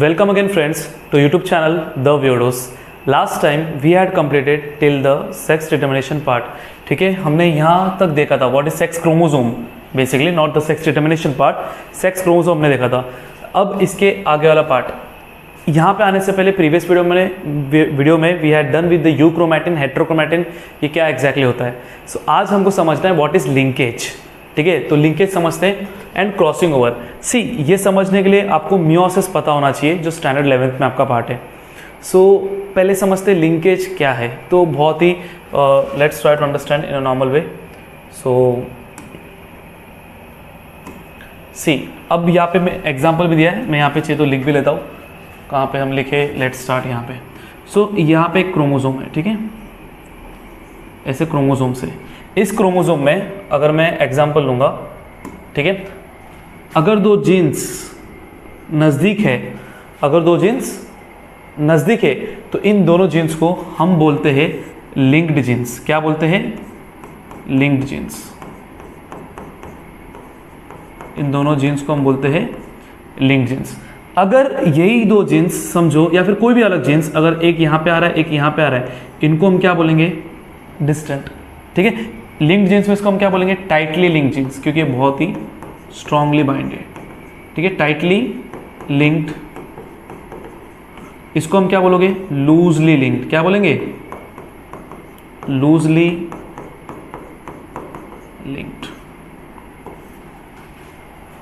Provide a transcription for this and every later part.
Welcome again friends to YouTube channel The Weirdos. Last time we had completed till the sex determination part. ठीक है, हमने यहाँ तक देखा था what is sex chromosome, basically not the sex determination part, sex chromosome हमने देखा था. अब इसके आगे वाला पार्ट, यहाँ पे आने से पहले प्रीवियस वीडियो में we had done with the euchromatin heterochromatin, ये क्या एग्जैक्टली होता है. सो आज हमको समझना है व्हाट इज लिंकेज. ठीक है, तो लिंकेज समझते हैं एंड क्रॉसिंग ओवर. सी, ये समझने के लिए आपको मियोसिस पता होना चाहिए जो स्टैंडर्ड 11th में आपका पार्ट है. सो पहले समझते हैं लिंकेज क्या है. तो बहुत ही let's try to understand in a normal way. So see, अब यहाँ पे मैं एग्जांपल भी दिया है, मैं यहाँ पे चाहिए तो लिख भी लेता हूँ. कहाँ पे हम लिखे, लेट्स स्टार्ट यहाँ पे. सो यहाँ पे एक क्रोमोसोम है. ठीक है, ऐसे क्रोमोसोम से, इस क्रोमोसोम में अगर मैं एग्जांपल लूँगा, ठीक है, अगर दो जीन्स नज़दीक है, अगर दो जीन्स नज़दीक है तो इन दोनों जीन्स को हम बोलते हैं लिंक्ड जीन्स. क्या बोलते हैं? Linked genes. इन दोनों जीन्स को हम बोलते हैं लिंक्ड जीन्स. अगर यही दो जीन्स समझो, या फिर कोई भी अलग जीन्स, अगर एक यहाँ पे आ रहा है एक यहाँ पे आ रहा है, इनको हम क्या बोलेंगे? डिस्टेंट. ठीक है, लिंक्ड जीन्स में इसको हम क्या बोलेंगे? टाइटली लिंक्ड जीन्स, क्योंकि बहुत ही स्ट्रांगली बाइंडेड. ठीक है, टाइटली लिंक्ड. इसको हम क्या बोलोगे? Loosely linked. क्या बोलेंगे? Loosely linked.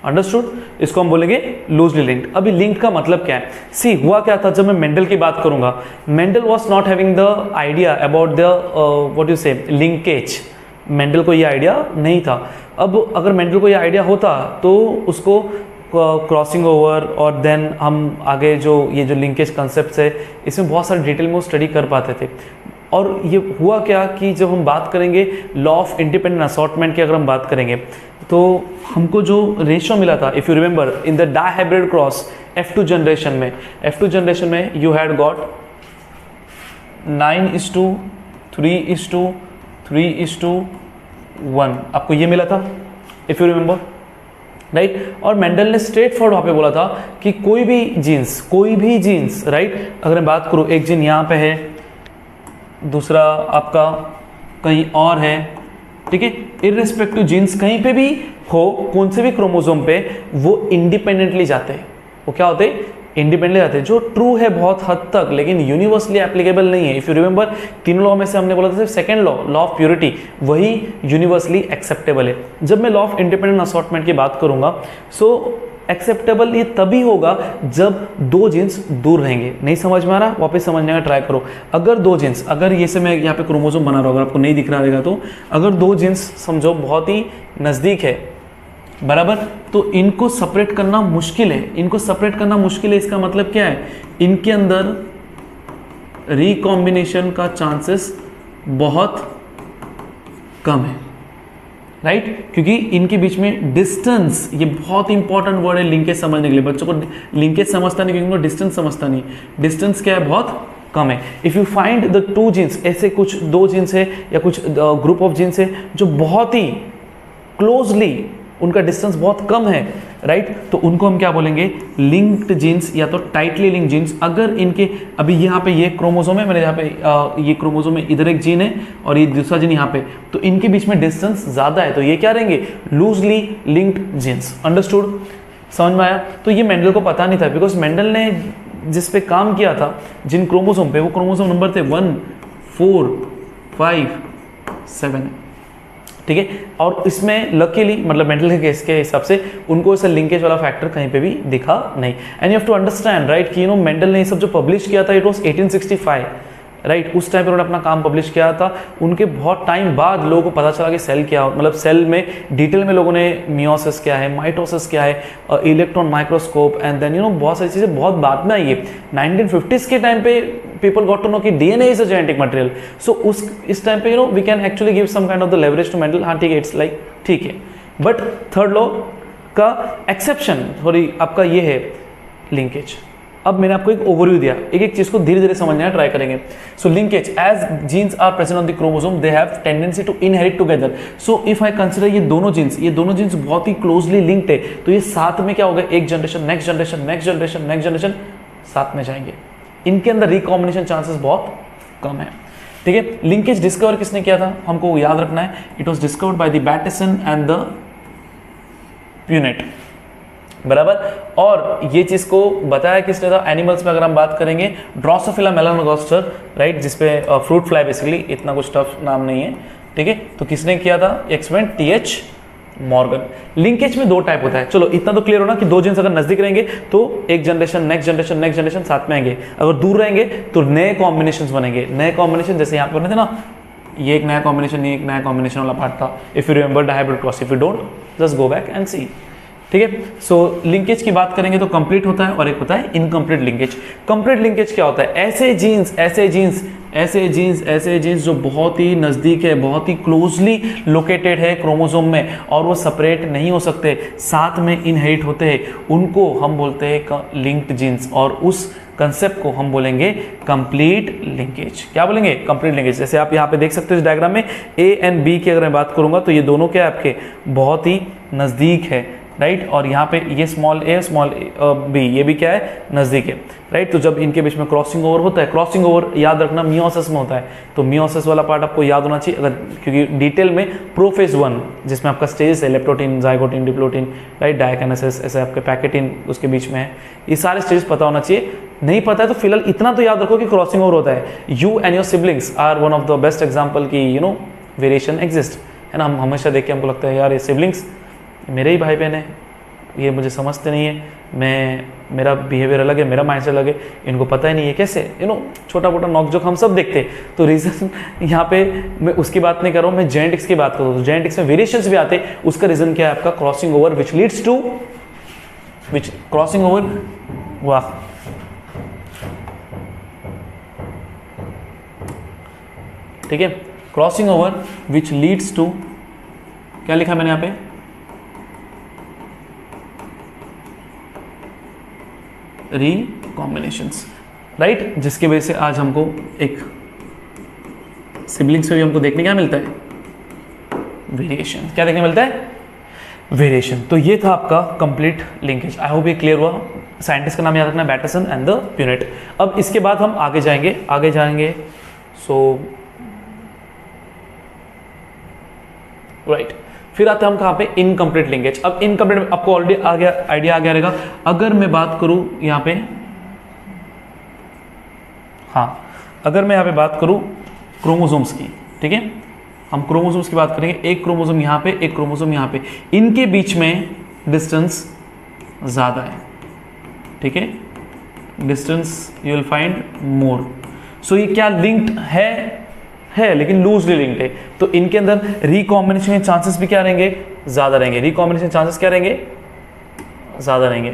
अंडरस्टूड? इसको हम बोलेंगे लूजली लिंक्ड. अभी लिंक्ड का मतलब क्या है? सी, हुआ क्या था, जब मैं मेंडल की बात करूंगा, Mendel was not having the idea about the what you से लिंकेज. मेंडल को ये आइडिया नहीं था. अब अगर मेंडल को ये आइडिया होता तो उसको क्रॉसिंग ओवर और देन हम आगे जो ये जो लिंकेज कंसेप्ट है, इसमें बहुत सारे डिटेल में वो स्टडी कर पाते थे. और ये हुआ क्या कि जब हम बात करेंगे लॉ ऑफ इंडिपेंडेंट असॉर्टमेंट की, अगर हम बात करेंगे तो हमको जो रेशियो मिला था, if you remember in the dihybrid cross F2 generation में यू हैड गॉट 9:3:3:1. आपको ये मिला था, इफ़ यू रिमेंबर, राइट. और मेंडल ने स्ट्रेट फॉरवर्ड वहाँ पे बोला था कि कोई भी जीन्स, राइट, अगर मैं बात करूँ, एक जीन यहाँ पे है, दूसरा आपका कहीं और है, ठीक है, इररिस्पेक्टिव जीन्स कहीं पे भी हो, कौन से भी क्रोमोसोम पे, वो इंडिपेंडेंटली जाते हैं. वो क्या होते हैं? इंडिपेंडेंटली जाते हैं. जो ट्रू है बहुत हद तक, लेकिन यूनिवर्सली एप्लीकेबल नहीं है. इफ यू रिमेंबर, तीनों लॉ में से हमने बोला था सिर्फ सेकंड लॉ ऑफ प्योरिटी, वही यूनिवर्सली एक्सेप्टेबल है. जब मैं लॉ ऑफ इंडिपेंडेंट असॉर्टमेंट की बात करूंगा, सो एक्सेप्टेबल ये तभी होगा जब दो जीन्स दूर रहेंगे. नहीं समझ में आ रहा? वापस समझने का ट्राई करो. अगर दो जीन्स, अगर ये से मैं यहाँ पे क्रोमोसोम बना रहा हूँ, अगर आपको नहीं दिख रहा रहेगा तो, अगर दो जीन्स समझो बहुत ही नज़दीक है, बराबर, तो इनको सेपरेट करना मुश्किल है. इसका मतलब क्या है? इनके अंदर रिकॉम्बिनेशन का चांसेस बहुत कम है, राइट, क्योंकि इनके बीच में डिस्टेंस, ये बहुत इंपॉर्टेंट वर्ड है लिंकेज समझने के लिए. बच्चों को लिंकेज समझता नहीं क्योंकि उनको डिस्टेंस समझता नहीं. डिस्टेंस क्या है? बहुत कम है. If you find the two genes, ऐसे कुछ दो जीन्स है या कुछ ग्रुप ऑफ जीन्स है जो बहुत ही क्लोजली, उनका डिस्टेंस बहुत कम है, राइट, तो उनको हम क्या बोलेंगे? लिंक्ड जीन्स या तो टाइटली लिंक्ड जीन्स. अगर इनके, अभी यहाँ पे ये क्रोमोसोम है, मैंने यहाँ पे ये क्रोमोसोम में इधर एक जीन है और ये दूसरा जीन यहाँ पे, तो इनके बीच में डिस्टेंस ज़्यादा है, तो ये क्या रहेंगे? Loosely linked genes. अंडरस्टूड? समझ में आया? तो ये मेंडल को पता नहीं था, बिकॉज मेंडल ने जिस पे काम किया था, जिन क्रोमोसोम पे, वो क्रोमोसोम नंबर थे 1, 4, 5, 7. ठीक है, और इसमें लकीली, मतलब मेंटल के केस के हिसाब से, उनको ऐसा लिंकेज वाला फैक्टर कहीं पे भी दिखा नहीं. And you have to understand, right, कि मेंडल ने ये सब जो पब्लिश किया था, इट वाज 1865, राइट. उस टाइम पे उन्होंने अपना काम पब्लिश किया था. उनके बहुत टाइम बाद लोगों को पता चला कि सेल क्या, मतलब सेल में डिटेल में लोगों ने मियोसिस क्या है, माइटोसिस क्या है, इलेक्ट्रॉन माइक्रोस्कोप, एंड देन बहुत सारी चीज़ें बहुत बाद में आई है. 1950s के टाइम पे people got to know कि DNA is a genetic material. So इस टाइम पे we can actually give some kind of the leverage to Mendel. हाँ ठीक है, it's like ठीक है. But थर्ड लॉ का एक्सेप्शन थोड़ी आपका ये है लिंकेज. अब मैंने आपको एक ओवरव्यू दिया, एक एक चीज को धीरे धीरे समझने का ट्राई करेंगे. So linkage, as genes are present on the chromosome, they have tendency to inherit together. So if I consider ये दोनों जीन्स बहुत ही क्लोजली लिंक्ड है, तो ये साथ में क्या होगा, एक generation next generation next generation next generation साथ में जाएंगे। इनके अंदर रिकॉम्बिनेशन चांसेस बहुत कम है। ठीक है, लिंकेज डिस्कवर किसने किया था, हमको याद रखना है, it was discovered by the Bateson and the Punnett, बराबर। और ये चीज को बताया किसने था, एनिमल्स में अगर हम बात करेंगे ड्रोसोफिला मेलानोगास्टर, राइट, जिसपे फ्रूट फ्लाई बेसिकली, इतना कुछ टफ नाम नहीं है। ठीक है, तो किसने किया था एक्सपेरिमेंट, टीएच मॉर्गन। लिंकेज में दो टाइप होता है, चलो इतना तो क्लियर हो ना कि दो जीन्स अगर नजदीक रहेंगे तो एक generation next generation next generation साथ में आएंगे, अगर दूर रहेंगे तो नए कॉम्बिनेशंस बनेंगे। नए कॉम्बिनेशन जैसे यहाँ पे बने थे ना, ये एक नया कॉम्बिनेशन, ये एक नया कॉम्बिनेशन वाला पार्ट था। If you remember the hybrid cross, if you don't just go back and see. ठीक है, सो लिंकेज की बात करेंगे तो कंप्लीट होता है और एक होता है इनकम्प्लीट लिंकेज। कंप्लीट लिंकेज क्या होता है, ऐसे जीन्स जो बहुत ही नज़दीक है, बहुत ही क्लोजली लोकेटेड है क्रोमोसोम में और वो सेपरेट नहीं हो सकते, साथ में इनहेरिट होते हैं, उनको हम बोलते हैं लिंक्ड जीन्स, और उस कंसेप्ट को हम बोलेंगे कंप्लीट लिंकेज। क्या बोलेंगे, कंप्लीट लिंकेज। जैसे आप यहाँ पे देख सकते हो इस डायग्राम में ए एंड बी की अगर मैं बात करूंगा तो ये दोनों क्या आपके बहुत ही नज़दीक है, राइट, और यहाँ पे ये स्मॉल ए स्मॉल बी, ये भी क्या है, नज़दीक है, राइट। तो जब इनके बीच में क्रॉसिंग ओवर होता है, क्रॉसिंग ओवर याद रखना मियोसिस में होता है, तो मियोसिस वाला पार्ट आपको याद होना चाहिए अगर, क्योंकि डिटेल में प्रोफेज 1 जिसमें आपका स्टेज है लेप्टोटीन, जाइगोटीन, डिप्लोटीन, राइट, डायकिनेसिस, ऐसे आपके पैकेटीन उसके बीच में है, ये सारे स्टेज पता होना चाहिए। नहीं पता है तो फिलहाल इतना तो याद रखो कि क्रॉसिंग ओवर होता है। You and your siblings are one of the best example की वेरिएशन एग्जिस्ट है ना। हम हमेशा देख के हमको लगता है यार ये सिबलिंग्स मेरे ही भाई बहन है, ये मुझे समझते नहीं है, मेरा बिहेवियर अलग है, मेरा माइंडसेट अलग है, इनको पता ही नहीं है कैसे, छोटा मोटा नॉक-झोंक हम सब देखते हैं। तो रीज़न यहाँ पे मैं उसकी बात नहीं कर रहा हूँ, मैं जेनेटिक्स की बात कर रहा हूँ। तो जेनेटिक्स में वेरिएशंस भी आते हैं, उसका रीज़न क्या है आपका crossing over which leads to crossing over, वाह, ठीक है, crossing over which leads to, क्या लिखा मैंने यहाँ पे, रिकॉम्बिनेशंस, राइट, जिसकी वजह से आज हमको एक सिबलिंग्स में भी हमको देखने क्या मिलता है, वेरिएशन। क्या देखने मिलता है, वेरिएशन। तो ये था आपका कंप्लीट लिंकेज। आई होप ये क्लियर हुआ। साइंटिस्ट का नाम याद रखना, बैटेसन एंड द प्यूनेट। अब इसके बाद हम आगे जाएंगे सो राइट, फिर आते हैं हम कहाँ पे, इनकम्प्लीट लिंकेज। अब इनकम्प्लीट आपको ऑलरेडी आइडिया आ गया रहेगा। अगर मैं बात करूं यहाँ पे, हाँ, अगर मैं यहाँ पे बात करूं क्रोमोसोम्स की, ठीक है, हम क्रोमोसोम्स की बात करेंगे, एक क्रोमोसोम यहाँ पे, एक क्रोमोसोम यहाँ पे, इनके बीच में डिस्टेंस ज़्यादा है, ठीक है, distance you will find more. So ये क्या लिंक्ड है लेकिन लूजली लिंक्ड है, तो इनके अंदर रिकॉम्बिनेशन के चांसेस भी क्या रहेंगे, ज़्यादा रहेंगे। रिकॉम्बिनेशन चांसेस क्या रहेंगे, ज़्यादा रहेंगे।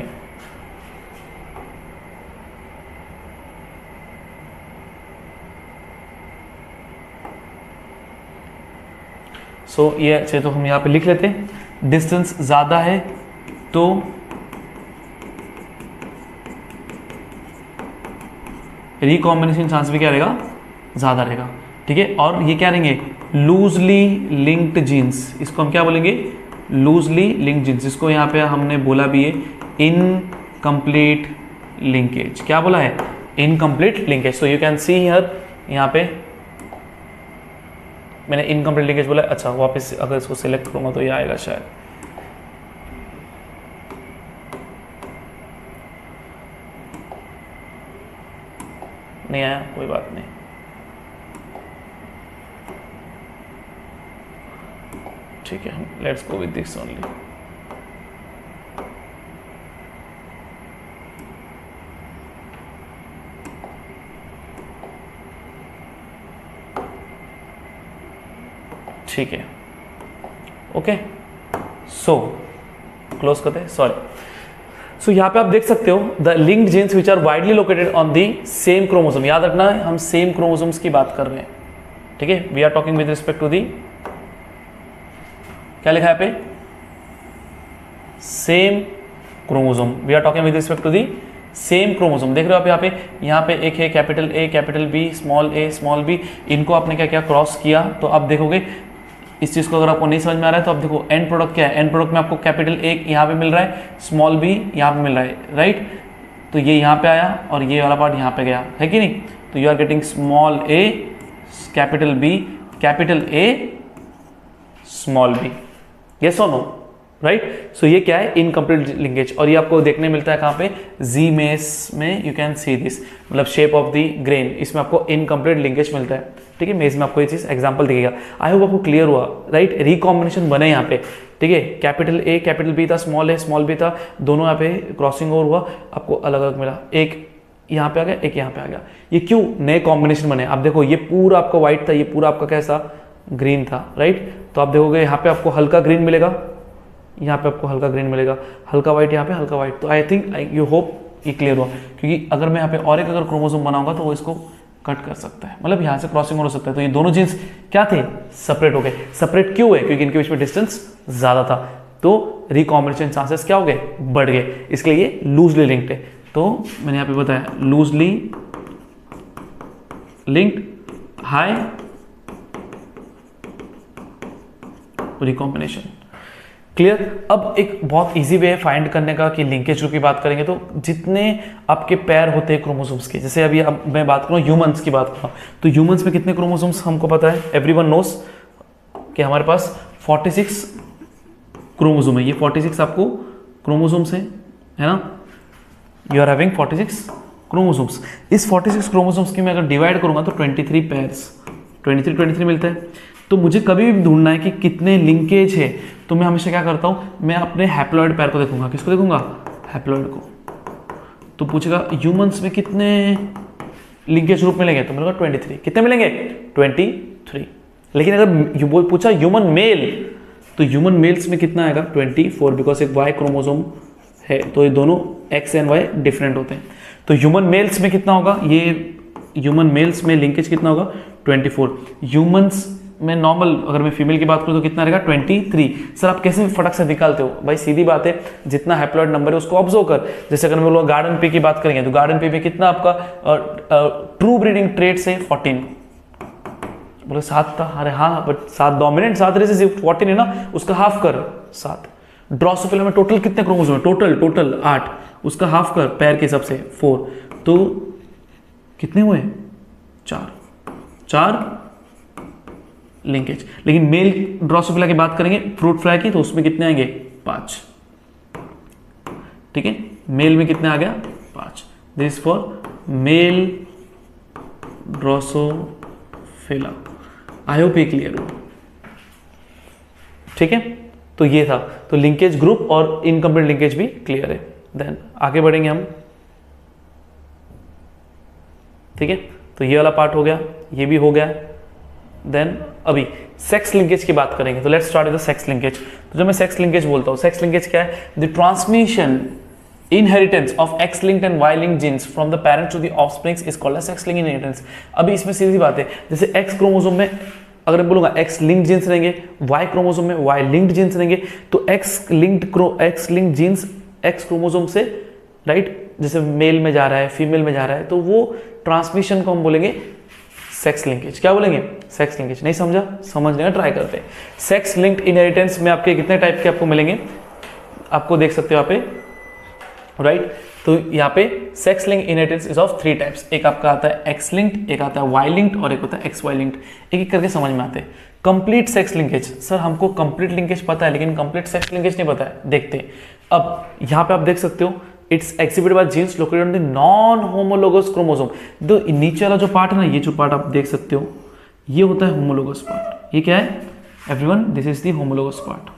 सो ये अच्छे, तो हम यहाँ पे लिख लेते हैं, डिस्टेंस ज़्यादा है तो रिकॉम्बिनेशन चांस भी क्या रहेगा, ज़्यादा रहेगा, ठीक है। और ये क्या रहेंगे, लूजली लिंक्ड जीन्स, इसको हम क्या बोलेंगे, लूजली लिंक्ड जीन्स, जिसको यहाँ पे हमने बोला भी है इनकम्प्लीट लिंकेज। क्या बोला है, incomplete linkage. So you can see here, यहाँ पे मैंने इनकम्प्लीट लिंकेज बोला। अच्छा, वापस अगर इसको सिलेक्ट करूँगा तो ये आएगा शायद, नहीं आया, कोई बात नहीं, ठीक है, let's go with this only. ठीक है, ओके, सो क्लोज करते हैं, सॉरी। सो यहाँ पे आप देख सकते हो the linked genes which are widely located on the same chromosome. याद रखना है हम सेम क्रोमोसोम्स की बात कर रहे हैं, ठीक है। We are talking with respect to the, क्या लिखा है पे, same chromosome. We are talking with respect to the same chromosome. देख रहे हो आप यहाँ पे एक है capital A, capital B, small a, small b, इनको आपने क्या क्या क्रॉस किया, तो आप देखोगे इस चीज़ को अगर आपको नहीं समझ में आ रहा है तो आप देखो एंड प्रोडक्ट क्या है, एंड प्रोडक्ट में आपको कैपिटल ए यहाँ पे मिल रहा है, स्मॉल b यहाँ पे मिल रहा है, राइट। तो ये यहाँ पे आया और ये वाला पार्ट यहाँ पे गया, है कि नहीं? तो you are getting small a capital B capital A small b, yes और नो, राइट? सो ये क्या है? Incomplete linkage. और ये आपको देखने मिलता है कहाँ पे? जी मेस में, यू कैन सी दिस, मतलब शेप ऑफ द ग्रेन, इसमें आपको इनकम्प्लीट लिंकेज मिलता है, ठीक है? मेज में आपको ये चीज़ एग्जांपल दिखेगा। आई होप आपको क्लियर हुआ, राइट? रिकॉम्बिनेशन बने यहाँ पे, ठीक है? कैपिटल A कैपिटल B था, स्मॉल a स्मॉल b था, दोनों यहाँ पे क्रॉसिंग ओवर हुआ, आपको अलग अलग मिला, एक यहाँ पे आ गया, एक यहाँ पे आ गया। ये क्यों? नए कॉम्बिनेशन बने। आप देखो ये पूरा आपका व्हाइट था, ये पूरा आपका कैसा? ग्रीन था, राइट? तो आप देखोगे यहाँ पे आपको हल्का ग्रीन मिलेगा, यहाँ पे आपको हल्का ग्रीन मिलेगा, हल्का व्हाइट यहाँ पे, हल्का व्हाइट। तो आई थिंक यू होप ये क्लियर हुआ, क्योंकि अगर मैं यहाँ पे और एक अगर क्रोमोसोम बनाऊंगा तो वो इसको कट कर सकता है, मतलब यहाँ से क्रॉसिंग हो सकता है। तो ये दोनों जीन्स क्या थे? सेपरेट हो गए। सेपरेट क्यों हुए? क्योंकि इनके बीच में डिस्टेंस ज्यादा था, तो रिकॉम्बिनेशन चांसेस क्या हो गए? बढ़ गए। इसके लिए ये लूजली लिंक्ड है। तो मैंने यहाँ पे बताया loosely linked, high recombination. Clear? अब एक बहुत इजी वे है फाइंड करने का कि लिंकेज ग्रुप की बात करेंगे तो जितने आपके पैर होते हैं क्रोमोसोम्स के, जैसे अभी अब मैं बात करूँ ह्यूमंस की बात करूँ, तो ह्यूमंस में कितने क्रोमोसोम्स हमको पता है? एवरीवन नोस कि हमारे पास 46 क्रोमोसोम है। ये 46 आपको क्रोमोसोम्स है ना? You are having 46 chromosomes. इस 46 क्रोमोसोम्स की मैं अगर डिवाइड करूंगा तो 23 पेयर्स, 23 मिलता है। तो मुझे कभी भी ढूंढना है कि कितने लिंकेज है, तो मैं हमेशा क्या करता हूं? मैं अपने हैप्लॉइड पैर को देखूंगा। किसको देखूंगा? हैप्लॉइड को। तो पूछेगा ह्यूमंस में कितने लिंकेज ग्रुप मिलेंगे, तो मिलेगा 23। कितने मिलेंगे? 23। लेकिन अगर पूछा ह्यूमन मेल, तो ह्यूमन मेल्स में कितना आएगा? 24, बिकॉज एक वाई क्रोमोसोम है, तो ये दोनों एक्स एंड वाई डिफरेंट होते हैं। तो ह्यूमन मेल्स में कितना होगा? ये ह्यूमन मेल्स में लिंकेज कितना होगा? 24। ह्यूमंस में नॉर्मल अगर मैं फीमेल की बात करूं तो कितना रहेगा? 23। सर आप कैसे फटक से निकालते हो? भाई सीधी बात है, जितना हैप्लॉइड नंबर है उसको ऑब्जर्व कर। जैसे अगर मैं बोलूँगा गार्डन पे की बात करेंगे तो गार्डन पे में कितना आपका ट्रू ब्रीडिंग ट्रेट्स है? 14। बोले 7 था, अरे हाँ बट 7 डोमिनेंट 7 रिसेसिव 14 है ना, उसका हाफ कर 7। ड्रोसोफिला में टोटल कितने क्रोमोसोम है? टोटल 8, उसका हाफ कर पैर के हिसाब से 4, तो कितने हुए? 4 लिंकेज। लेकिन मेल ड्रोसोफिला की बात करेंगे, फ्रूट फ्लाई की, तो उसमें कितने आएंगे? 5। ठीक है, मेल में कितने आ गया? 5। This for male Drosophila. I hope ये क्लियर हुआ। ठीक है, तो ये था, तो लिंकेज ग्रुप और इनकम्प्लीट लिंकेज भी क्लियर है। देन आगे बढ़ेंगे हम। ठीक है, तो ये वाला पार्ट हो गया, ये भी हो गया। देन अभी सेक्स लिंकेज की बात करेंगे, तो let's start with the sex linkage. तो जब मैं सेक्स लिंकेज बोलता हूं, सेक्स लिंकेज क्या है? The transmission inheritance of X linked and Y linked genes from the parents to the offsprings is called as sex linked inheritance. अभी इसमें सीधी बात है, जैसे एक्स क्रोमोसोम में अगर मैं बोलूंगा एक्स लिंक्ड जीन्स रहेंगे, वाई क्रोमोसोम में वाई लिंक्ड जीन्स रहेंगे, तो x linked genes x chromosome से राइट, जैसे मेल में जा रहा है, फीमेल में जा रहा है, तो वो ट्रांसमिशन को हम बोलेंगे सेक्स लिंकेज। क्या बोलेंगे? Sex linkage. नहीं समझा? समझने का ट्राई करते हैं। सेक्स लिंक्ड इनहेरिटेंस में आपके कितने टाइप के आपको मिलेंगे? आपको देख सकते हो यहाँ पे, राइट? तो यहाँ पे sex linked inheritance is of 3 types. एक आपका आता है एक्स लिंक्ड, एक आता है वाई लिंक्ड और एक होता है एक्स वाई लिंक्ड। एक एक करके समझ में आते हैं। कंप्लीट सेक्स लिंकेज, सर हमको कंप्लीट लिंकेज पता है लेकिन कंप्लीट सेक्स लिंकेज नहीं पता है। देखते हैं। अब यहाँ पे आप देख सकते हो, it's exhibited by genes located on the non homologous chromosome. तो नीचे वाला जो पार्ट है ना, ये जो पार्ट आप देख सकते हो, ये होता है होमोलोगस पार्ट। ये क्या है everyone? This is the homologous part.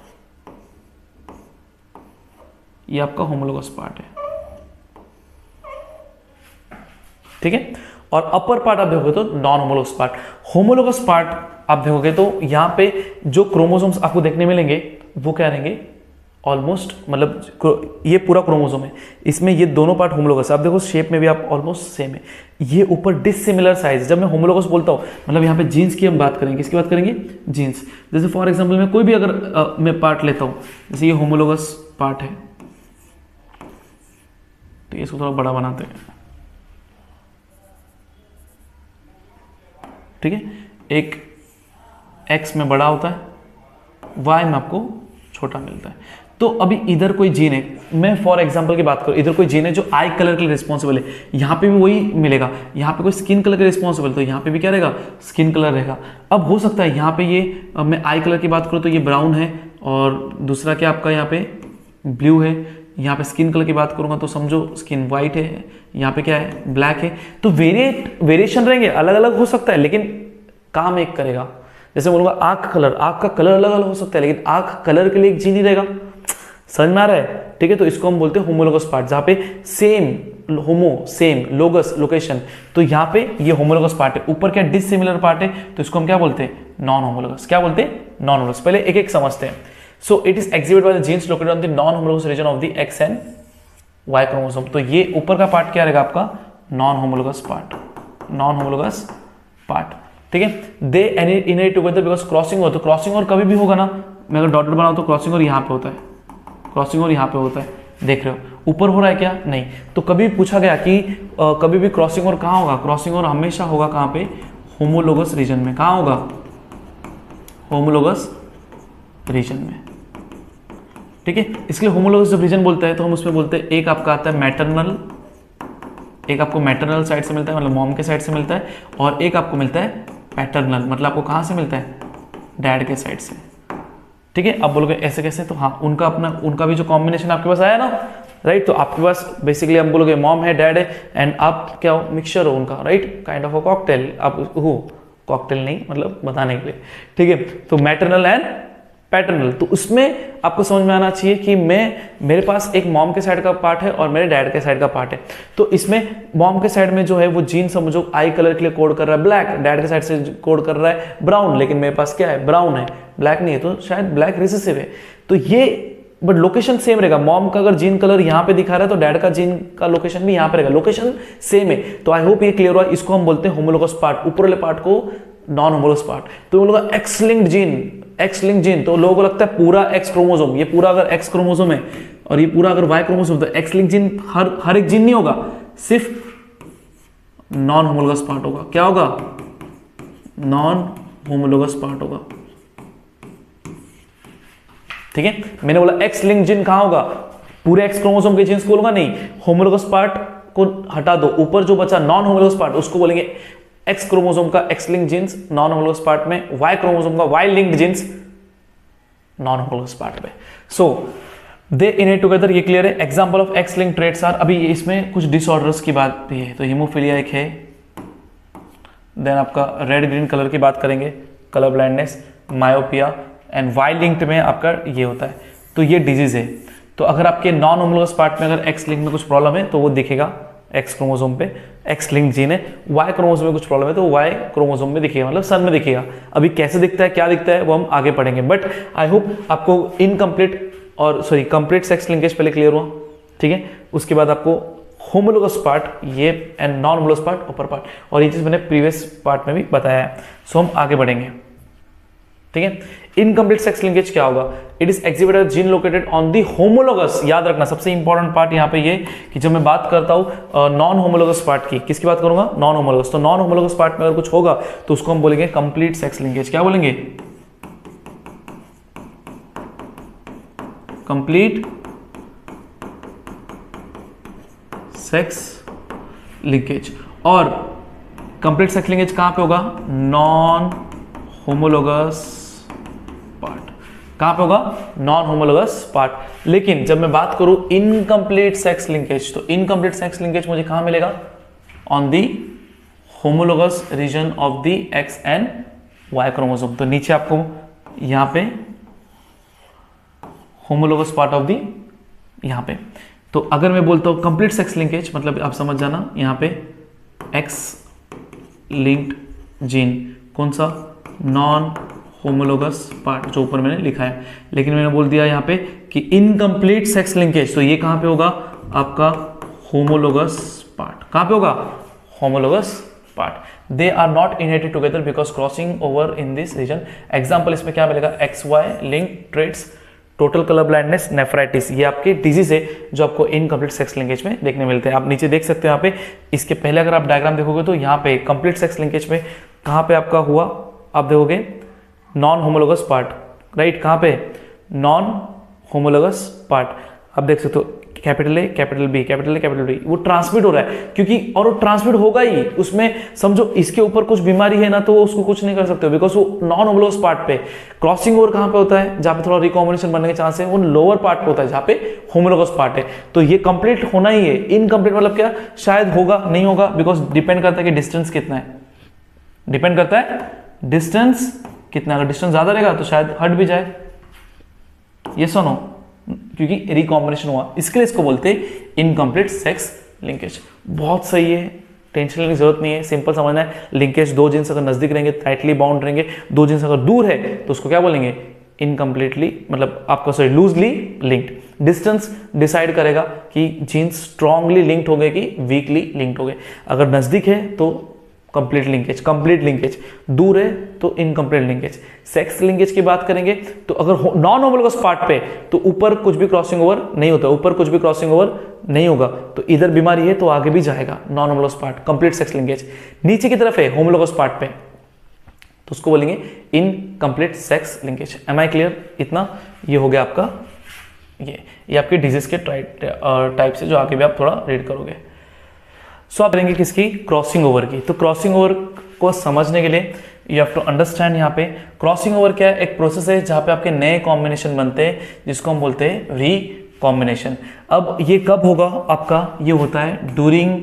ये आपका होमोलोगस पार्ट है। ठीक है, और अपर पार्ट आप देखोगे तो non homologous part. Homologous part आप देखोगे तो यहां पे जो क्रोमोसोम्स आपको देखने मिलेंगे वो क्या रहेंगे? ऑलमोस्ट, मतलब ये पूरा क्रोमोसोम है, इसमें ये दोनों पार्ट होमोलोगस। आप देखो शेप में भी आप ऑलमोस्ट सेम है। ये ऊपर डिसिमिलर साइज। जब मैं होमोलोगस बोलता हूँ मतलब यहाँ पे जीन्स की हम बात करेंगे। किसकी बात करेंगे? जीन्स। जैसे फॉर एग्जांपल मैं कोई भी अगर मैं पार्ट लेता हूँ, जैसे ये होमोलोगस पार्ट है, तो इसको थोड़ा बड़ा बनाते हैं। ठीक है, एक एक्स में बड़ा होता है, वाई में आपको छोटा मिलता है। तो अभी इधर कोई जीन है, मैं फॉर एग्जांपल की बात करूँ, इधर कोई जीन है जो आई कलर के लिए रिस्पॉन्सिबल है, यहाँ पे भी वही मिलेगा। यहाँ पे कोई स्किन कलर के रिस्पॉन्सिबल, तो यहाँ पे भी क्या रहेगा, स्किन कलर रहेगा। अब हो सकता है यहाँ पे ये मैं आई कलर की बात करूँ तो ये ब्राउन है, और दूसरा क्या आपका यहाँ पे ब्लू है। यहाँ पे स्किन कलर की बात करूँगा तो समझो स्किन वाइट है, यहाँ पे क्या है, ब्लैक है। तो वेरिएशन रहेंगे, अलग अलग हो सकता है, लेकिन काम एक करेगा। जैसे बोलूँगा आँख कलर, आँख का कलर अलग अलग हो सकता है, लेकिन आँख कलर के लिए एक जीन ही रहेगा। समझ में आ रहा है? ठीक है, तो इसको हम बोलते हैं होमोलोगस पार्ट, जहाँ पे सेम होमो सेम लोगस लोकेशन, तो यहाँ पे ये होमोलोगस पार्ट है। ऊपर क्या डिसिमिलर पार्ट है, तो इसको हम क्या बोलते हैं, नॉन होमोलोगस। क्या बोलते हैं, नॉन होमोलोगस। पहले एक एक समझते हैं। So it is exhibited by the genes located on the non homologous region of the X and Y chromosome. तो ये ऊपर का पार्ट क्या रहेगा आपका, non homologous part, non homologous part. ठीक है, they inherit together because crossing हो, तो क्रॉसिंग और कभी भी होगा ना, मैं अगर डॉटेड बनाऊं तो क्रॉसिंग और यहाँ पे होता है, क्रॉसिंग और यहाँ पे होता है, देख रहे हो। ऊपर हो रहा है क्या, नहीं। तो कभी पूछा गया कि कभी भी क्रॉसिंग और कहाँ होगा, क्रॉसिंग और हमेशा होगा कहाँ पे, होमोलोगस रीजन में। कहाँ होगा, होमोलोगस रीजन में। ठीक है, इसलिए होमोलोगस जब रीजन बोलता है तो हम उसमें बोलते हैं, एक आपका आता है मैटरनल, एक आपको मैटरनल साइड से मिलता है, मतलब मॉम के साइड से मिलता है, और एक आपको मिलता है पैटर्नल, मतलब आपको कहाँ से मिलता है, डैड के साइड से। ठीक है, अब बोलोगे ऐसे कैसे, तो हाँ, उनका अपना, उनका भी जो कॉम्बिनेशन आपके पास आया ना, राइट। तो आपके पास बेसिकली हम बोलोगे मॉम है, डैड है, एंड आप क्या हो, मिक्सचर हो उनका, right, kind of a cocktail. आप हो कॉकटेल नहीं, मतलब बताने के लिए। ठीक है, तो मैटरनल एंड पैटर्नल, तो उसमें आपको समझ में आना चाहिए कि मेरे पास एक मॉम के साइड का पार्ट है और मेरे डैड के साइड का पार्ट है। तो इसमें मॉम के साइड में जो है वो जीन समझो आई कलर के लिए कोड कर रहा है ब्लैक, डैड के साइड से कोड कर रहा है ब्राउन, लेकिन मेरे पास क्या है, ब्राउन है, ब्लैक नहीं है, तो शायद ब्लैक रिसेसिव है। तो ये बट लोकेशन सेम रहेगा। मॉम का अगर जीन कलर यहाँ पे दिखा रहा है तो डैड का जीन का लोकेशन भी यहाँ पे रहेगा, लोकेशन सेम है। तो आई होप ये क्लियर हुआ। इसको हम बोलते हैं होमोलोगस पार्ट, ऊपर वाले पार्ट को नॉन होमोलोगस पार्ट। तो वो लोग x linked gene, x link gene, तो लोगों को लगता है पूरा एक्स क्रोमोसोम, ये पूरा अगर एक्स क्रोमोसोम है और ये पूरा अगर वाई क्रोमोसोम, तो एक्स लिंक जीन हर एक जीन नहीं होगा, सिर्फ नॉन होमोलोगस पार्ट होगा। क्या होगा, नॉन होमोलोगस पार्ट होगा। ठीक है, मैंने बोला एक्स लिंक जीन कहां होगा, पूरे एक्स क्रोमोसोम के जीन्स को बोलूंगा नहीं, होमोलोगस पार्ट को हटा दो, ऊपर जो बचा नॉन होमोलोगस पार्ट उसको बोलेंगे एक्स क्रोमोसोम का X link genes non homologous part में, वाई क्रोमोसोम का Y linked genes non homologous part में। सो दे इनहेरिट टुगेदर, ये क्लियर है। Example of X link traits are, अभी इसमें कुछ डिसऑर्डर्स की बात भी है, तो हीमोफीलिया एक है, देन आपका रेड ग्रीन कलर की बात करेंगे, colour blindness, myopia, and Y linked में आपका ये होता है, तो ये डिजीज है। तो अगर आपके नॉन होमोलोगस पार्ट में अगर एक्स लिंक में कुछ प्रॉब्लम है तो वो दिखेगा एक्स क्रोमोसोम पे, एक्स लिंक जीन है। वाई क्रोमोसोम में कुछ प्रॉब्लम है तो वाई क्रोमोसोम में दिखेगा, मतलब सन में दिखेगा। अभी कैसे दिखता है, क्या दिखता है, वो हम आगे पढ़ेंगे। बट आई होप आपको इनकम्प्लीट और कंप्लीट सेक्स लिंकेज पहले क्लियर हुआ। ठीक है, उसके बाद आपको होमोलोगस पार्ट ये एंड नॉन होमोलोगस पार्ट ऊपर पार्ट, और ये चीज मैंने प्रीवियस पार्ट में भी बताया है। सो हम आगे बढ़ेंगे। ठीक है, इनकम्प्लीट सेक्स लिंकेज क्या होगा, it is exhibited gene located on the homologous. याद रखना सबसे इंपॉर्टेंट पार्ट यहाँ पे ये कि जब मैं बात करता हूं नॉन होमोलोगस पार्ट की, किसकी बात करूंगा, नॉन होमोलोगस। तो नॉन होमोलोगस पार्ट में अगर कुछ होगा तो उसको हम बोलेंगे कंप्लीट सेक्स लिंकेज। क्या बोलेंगे, कंप्लीट सेक्स लिंकेज। और कंप्लीट सेक्स लिंकेज कहां पे होगा, नॉन होमोलोगस पार्ट। कहां पे होगा, नॉन होमोलोगस पार्ट। लेकिन जब मैं बात करूं इनकम्प्लीट सेक्स लिंकेज, तो इनकम्प्लीट सेक्स लिंकेज मुझे कहां मिलेगा, on the homologous region of the X and Y chromosome. तो नीचे आपको यहां पे होमोलोगस पार्ट ऑफ दी, यहां पे। तो अगर मैं बोलता हूं कंप्लीट सेक्स लिंकेज, मतलब आप समझ जाना यहां पे एक्स लिंक्ड जीन कौन सा, नॉन होमोलोगस पार्ट, जो ऊपर मैंने लिखा है। लेकिन मैंने बोल दिया यहाँ पे कि इनकम्प्लीट सेक्स लिंकेज, तो ये कहां पे होगा आपका होमोलोगस पार्ट। कहां पे होगा, homologous part. They are not inherited together because crossing over in this region. Example इसमें क्या मिलेगा, X Y link traits, total colour blindness, nephritis, ये आपके डिजीज है जो आपको इनकम्प्लीट सेक्स लिंकेज में देखने मिलते हैं। आप नीचे देख सकते हो यहाँ पे, इसके पहले अगर आप डायग्राम देखोगे तो यहाँ पे कंप्लीट सेक्स लिंकेज में कहाँ पे आपका हुआ, आप देखोगे नॉन होमोलोगस पार्ट, राइट, कहाँ पे, नॉन होमोलोगस पार्ट। आप देख सकते हो capital A capital B capital A capital B, वो ट्रांसमिट हो रहा है क्योंकि, और वो ट्रांसमिट होगा ही। उसमें समझो इसके ऊपर कुछ बीमारी है ना तो उसको कुछ नहीं कर सकते हो, बिकॉज वो नॉन होमोलोगस पार्ट पे। क्रॉसिंग ओवर कहाँ पे होता है, जहाँ पे थोड़ा रिकॉम्बिनेशन बनने के चांस है, वो लोअर पार्ट पे होता है जहाँ पे होमोलोगस पार्ट है। तो ये कंप्लीट होना ही है। इनकम्प्लीट मतलब क्या, शायद होगा नहीं होगा, बिकॉज डिपेंड करता है कि डिस्टेंस कितना है, डिपेंड करता है डिस्टेंस कितना। अगर डिस्टेंस ज्यादा रहेगा तो शायद हट भी जाए, ये सुनो, क्योंकि रिकॉम्बिनेशन हुआ, इसके लिए इसको बोलते हैं इनकम्प्लीट सेक्स लिंकेज। बहुत सही है, टेंशन लेने की जरूरत नहीं है, सिंपल समझना है। लिंकेज, दो जीन्स अगर नजदीक रहेंगे टाइटली बाउंड रहेंगे, दो जीन्स अगर दूर है तो उसको क्या बोलेंगे, इनकम्प्लीटली, मतलब आपका sorry loosely linked. Distance decide करेगा कि जीन्स स्ट्रांगली लिंक्ड हो गए कि वीकली लिंक्ड हो गए। अगर नजदीक है तो कंप्लीट लिंकेज, कंप्लीट लिंकेज, दूर है तो इनकम्प्लीट लिंकेज। सेक्स लिंकेज की बात करेंगे तो अगर नॉन होमोलोगस पार्ट पे तो ऊपर कुछ भी क्रॉसिंग ओवर नहीं होता, ऊपर कुछ भी क्रॉसिंग ओवर नहीं होगा, तो इधर बीमारी है तो आगे भी जाएगा non homologous part, complete sex linkage. नीचे की तरफ है होमोलोगस पार्ट पे तो उसको बोलेंगे incomplete sex linkage. Am I clear? इतना ये हो गया आपका, ये आपके डिजीज के टाइप से जो आगे भी आप थोड़ा रीड करोगे। सो आप करेंगे किसकी, क्रॉसिंग ओवर की। तो क्रॉसिंग ओवर को समझने के लिए यू हैव टू अंडरस्टैंड, यहाँ पे क्रॉसिंग ओवर क्या है, एक प्रोसेस है जहाँ पे आपके नए कॉम्बिनेशन बनते हैं जिसको हम बोलते हैं रीकॉम्बिनेशन। अब ये कब होगा आपका, ये होता है ड्यूरिंग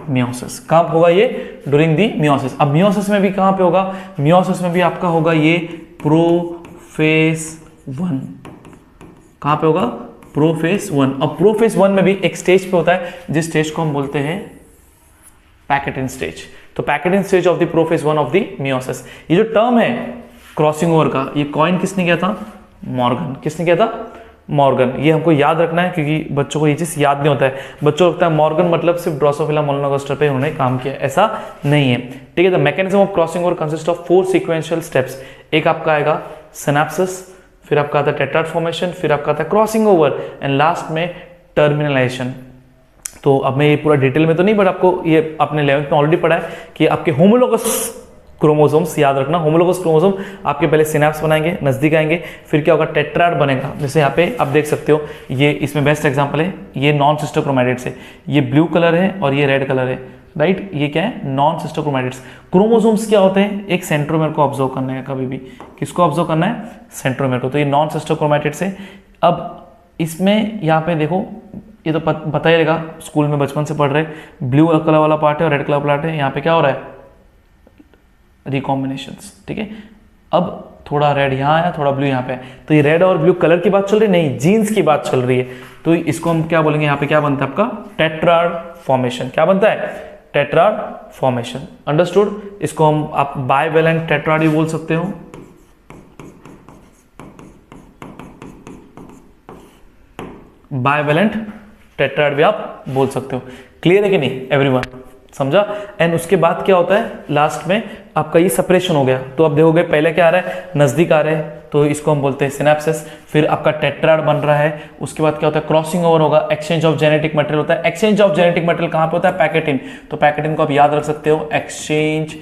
मियोसिस। कब होगा ये, ड्यूरिंग दी मियोसिस। अब मियोसिस में भी कहाँ पे होगा, मियोसिस में भी आपका होगा ये प्रोफेज 1। कहाँ पे होगा, प्रोफेज 1। अब प्रोफेज 1 में भी एक स्टेज पे होता है जिस स्टेज को हम बोलते हैं पैकेटिन स्टेज। तो pachytene stage of the prophase 1 of the meiosis. ये जो टर्म है क्रॉसिंग ओवर का, ये कॉइन किसने किया था, मॉर्गन। किसने किया था, मॉर्गन। ये हमको याद रखना है क्योंकि बच्चों को ये चीज याद नहीं होता है। बच्चों को लगता है मॉर्गन मतलब सिर्फ ड्रोसोफिला मेलानोगास्टर पे उन्होंने काम किया, ऐसा नहीं है, ठीक है। The mechanism of crossing over consist of 4 sequential steps. एक आपका आएगा सिनेप्सिस, फिर आपका आता है टेट्राड फॉर्मेशन, फिर आपका आता है क्रॉसिंग ओवर एंड लास्ट में टर्मिनलाइजेशन। तो अब मैं ये पूरा डिटेल में तो नहीं, बट आपको ये आपने 11th में ऑलरेडी पढ़ा है कि आपके होमोलोगस क्रोमोसोम्स, याद रखना होमोलोगस क्रोमोसोम आपके पहले सिनेप्स बनाएंगे, नजदीक आएंगे, फिर क्या होगा, टेट्राड बनेगा। जैसे यहाँ पे आप देख सकते हो, ये इसमें बेस्ट एग्जांपल है, ये नॉन सिस्टर क्रोमैटिड्स है, ये ब्लू कलर है और ये रेड कलर है, राइट। ये क्या है, नॉन सिस्टर क्रोमैटिड्स। क्रोमोसोम्स क्या होते हैं, एक सेंट्रोमेर को ऑब्जर्व करना है, कभी भी किसको ऑब्जर्व करना है, सेंट्रोमेर को। तो ये नॉन सिस्टर क्रोमैटिड्स है। अब इसमें यहाँ पे देखो, ये तो पता ही रहेगा, स्कूल में बचपन से पढ़ रहे, ब्लू कलर वाला पार्ट है और रेड कलर पार्ट है। यहाँ पे क्या हो रहा है, रिकॉम्बिनेशंस, ठीक है। अब थोड़ा रेड यहाँ आया, थोड़ा ब्लू यहाँ पे, तो ये रेड और ब्लू कलर की बात चल रही है, नहीं, जीन्स की बात चल रही है। तो इसको हम क्या बोलेंगे, यहाँ पे क्या बनता है आपका, टेट्राड फॉर्मेशन। क्या बनता है, टेट्राड फॉर्मेशन। अंडरस्टूड? इसको हम आप बाइवेलेंट टेट्राड भी बोल सकते हो, बाइवेलेंट टेट्राड भी आप बोल सकते हो। क्लियर है कि नहीं एवरीवन, समझा? एंड उसके बाद क्या होता है, लास्ट में आपका ये सेपरेशन हो गया। तो अब देखोगे पहले क्या आ रहा है, नजदीक आ रहा है, तो इसको हम बोलते हैं सिनेप्सिस। फिर आपका टेट्राड बन रहा है, उसके बाद क्या होता है, क्रॉसिंग ओवर होगा, एक्सचेंज ऑफ जेनेटिक मटेरियल होता है। एक्सचेंज ऑफ जेनेटिक मटेरियल कहाँ पे होता है, पैकेटिन। तो पैकेटिन को आप याद रख सकते हो, एक्सचेंज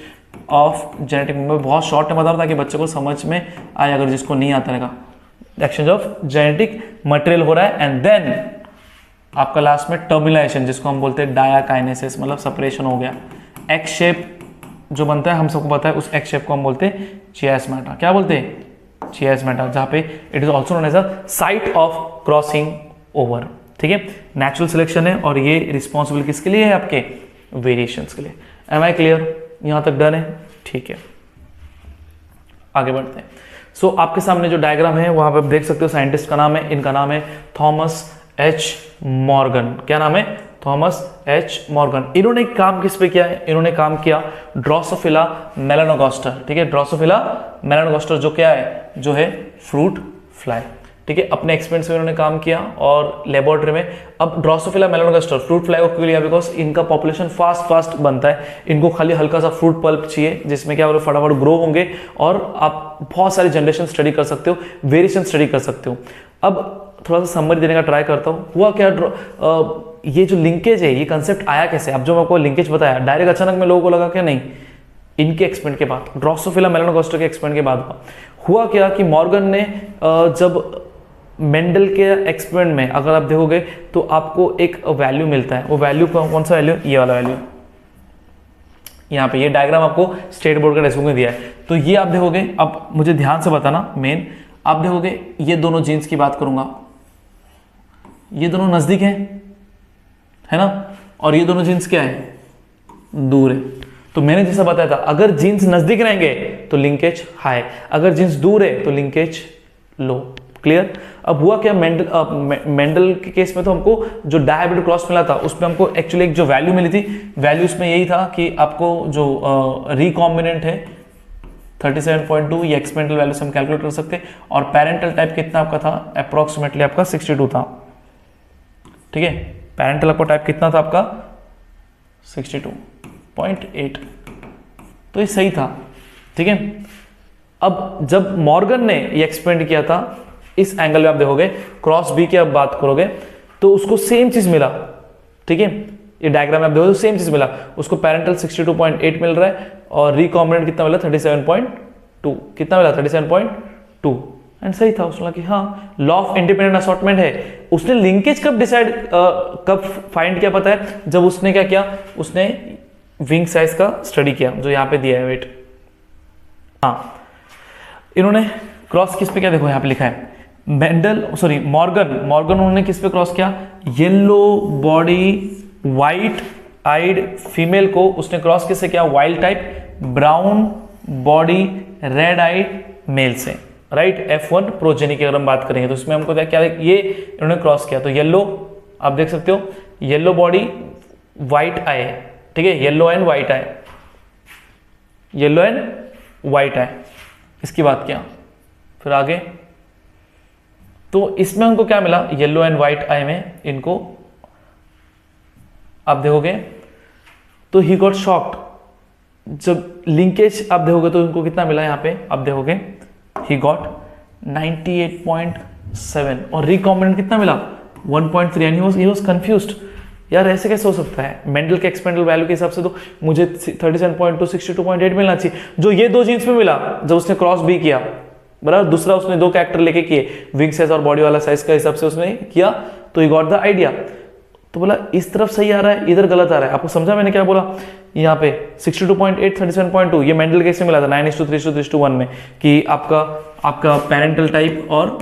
ऑफ जेनेटिक मटेरियल। बहुत शॉर्ट में बता रहा था कि बच्चों को समझ में आए, अगर जिसको नहीं आता रहेगा। एक्सचेंज ऑफ जेनेटिक मटेरियल हो रहा है एंड देन आपका लास्ट में टर्मिनलाइजेशन, जिसको हम बोलते हैं डायाकाइनेसिस, मतलब सेपरेशन हो गया। एक्स शेप जो बनता है, हम सबको पता है, उस एक्स शेप को हम बोलते हैं चियास्मेटा। क्या बोलते हैं, चियास्मेटा, जहां पे it is also known as a site of crossing over, ठीक है। नेचुरल सिलेक्शन है और ये रिस्पॉन्सिबल किसके लिए है, आपके वेरिएशंस के लिए। Am I clear? यहां तक डन है, ठीक है। आगे बढ़ते हैं। सो आपके सामने जो डायग्राम है वहां पे आप देख सकते हो, साइंटिस्ट का नाम है, इनका नाम है थॉमस एच मॉर्गन। क्या नाम है, थॉमस एच मॉर्गन। इन्होंने काम किस पे किया है, इन्होंने काम किया ड्रोसोफिला मेलानोगास्टर, ठीक है। ड्रोसोफिला मेलानोगास्टर जो क्या है, जो है फ्रूट फ्लाई, ठीक है। अपने एक्सपेरिमेंट्स में इन्होंने काम किया और लेबोरेटरी में। अब ड्रोसोफिला मेलानोगास्टर फ्रूट फ्लाई को क्यों लिया, बिकॉज इनका पॉपुलेशन फास्ट बनता है, इनको खाली हल्का सा फ्रूट पल्प चाहिए जिसमें क्या बोले फटाफट ग्रो होंगे और आप बहुत सारी जनरेशन स्टडी कर सकते हो, वेरिएशन स्टडी कर सकते हो। अब थोड़ा सा समरी देने का ट्राई करता हूँ। हुआ क्या, ये जो लिंकेज है, ये कंसेप्ट आया कैसे। अब जो मैं आपको लिंकेज बताया, डायरेक्ट अचानक में लोगों को लगा कि नहीं, इनके एक्सपेरिमेंट के बाद, ड्रोसोफिला मेलानोगास्टर के एक्सपेरिमेंट के बाद हुआ क्या कि मॉर्गन ने जब मेंडल के एक्सपेरिमेंट में अगर आप देखोगे तो आपको एक वैल्यू मिलता है, वो वैल्यू कौन सा वैल्यू, ये वाला वैल्यू, यहाँ पे ये डायग्राम आपको स्टेट बोर्ड का टेक्स्ट बुक में दिया है। तो ये आप देखोगे, अब मुझे ध्यान से बताना मेन, आप देखोगे ये दोनों जीन्स की बात करूंगा, ये दोनों नजदीक हैं, है ना, और ये दोनों जीन्स क्या है, दूर है। तो मैंने जैसा बताया था, अगर जीन्स नजदीक रहेंगे तो लिंकेज हाई, अगर जीन्स दूर है तो लिंकेज लो। क्लियर। अब हुआ क्या, मेंडल के केस में तो हमको जो डायहाइब्रिड क्रॉस मिला था उसमें हमको एक्चुअली एक जो वैल्यू मिली थी, वैल्यू उसमें यही था कि आपको जो रिकॉम्बिनेंट है 37.2, ये एक्सपेरिमेंटल वैल्यू से हम कैलकुलेट कर सकते हैं, और पेरेंटल टाइप कितना आपका था, अप्रोक्सीमेटली आपका 62 था। ठीक है, पेरेंटल आपका टाइप कितना था आपका 62.8, तो ये सही था। ठीक है, अब जब मॉर्गन ने ये एक्सपेरिमेंट किया था, इस एंगल में आप देखोगे क्रॉस बी की आप बात करोगे तो उसको सेम चीज मिला। ठीक है, ये डायग्राम में आप देखोगे तो सेम चीज मिला, उसको पेरेंटल 62.8 मिल रहा है और रिकॉम्बिनेंट कितना मिला 37.2, कितना मिला 37.2, एंड सही था। उसने कि हाँ लॉ ऑफ इंडिपेंडेंट असॉर्टमेंट है। उसने लिंकेज कब डिसाइड कब फाइंड किया पता है, जब उसने क्या किया, उसने विंग साइज का स्टडी किया, जो यहाँ पे दिया है, वेट, हाँ इन्होंने क्रॉस किस पे किया, देखो यहाँ पे लिखा है मॉर्गन उन्होंने किस पे क्रॉस किया, yellow body white eyed female को उसने क्रॉस किससे किया, wild type brown body red eyed male से, राइट। F1 प्रोजेनी की अगर हम बात करेंगे तो इसमें हमको क्या ये इन्होंने क्रॉस किया, तो येलो आप देख सकते हो, येलो बॉडी व्हाइट आई, ठीक है, yellow and white eye, yellow and white eye, इसकी बात किया। फिर आगे तो इसमें हमको क्या मिला, येलो एंड व्हाइट आई में इनको आप देखोगे तो ही गॉट शॉक्ड। जब लिंकेज आप देखोगे तो इनको कितना मिला, यहां पे आप देखोगे ही गॉट 98.7 और रिकॉम्बिनेंट कितना मिला 1.3, एंड ही वाज कंफ्यूज्ड, यार ऐसे कैसे हो सकता है, मेंडल के एक्सपेरिमेंटल वैल्यू के हिसाब से तो मुझे 37.2 62.8 मिलना चाहिए, जो ये दो जीन्स में मिला जब उसने क्रॉस बी किया, बराबर। दूसरा उसने दो कैरेक्टर लेके किए, विंग साइज और बॉडी वाला साइज का हिसाब से उसने किया, तो ही गॉट द आइडिया। तो बोला इस तरफ सही आ रहा है, इधर गलत आ रहा है। आपको समझा मैंने क्या बोला, यहाँ पे 62.8 37.2 ये मेंडल केस में मिला था 9:3:3:1 में, कि आपका पेरेंटल टाइप और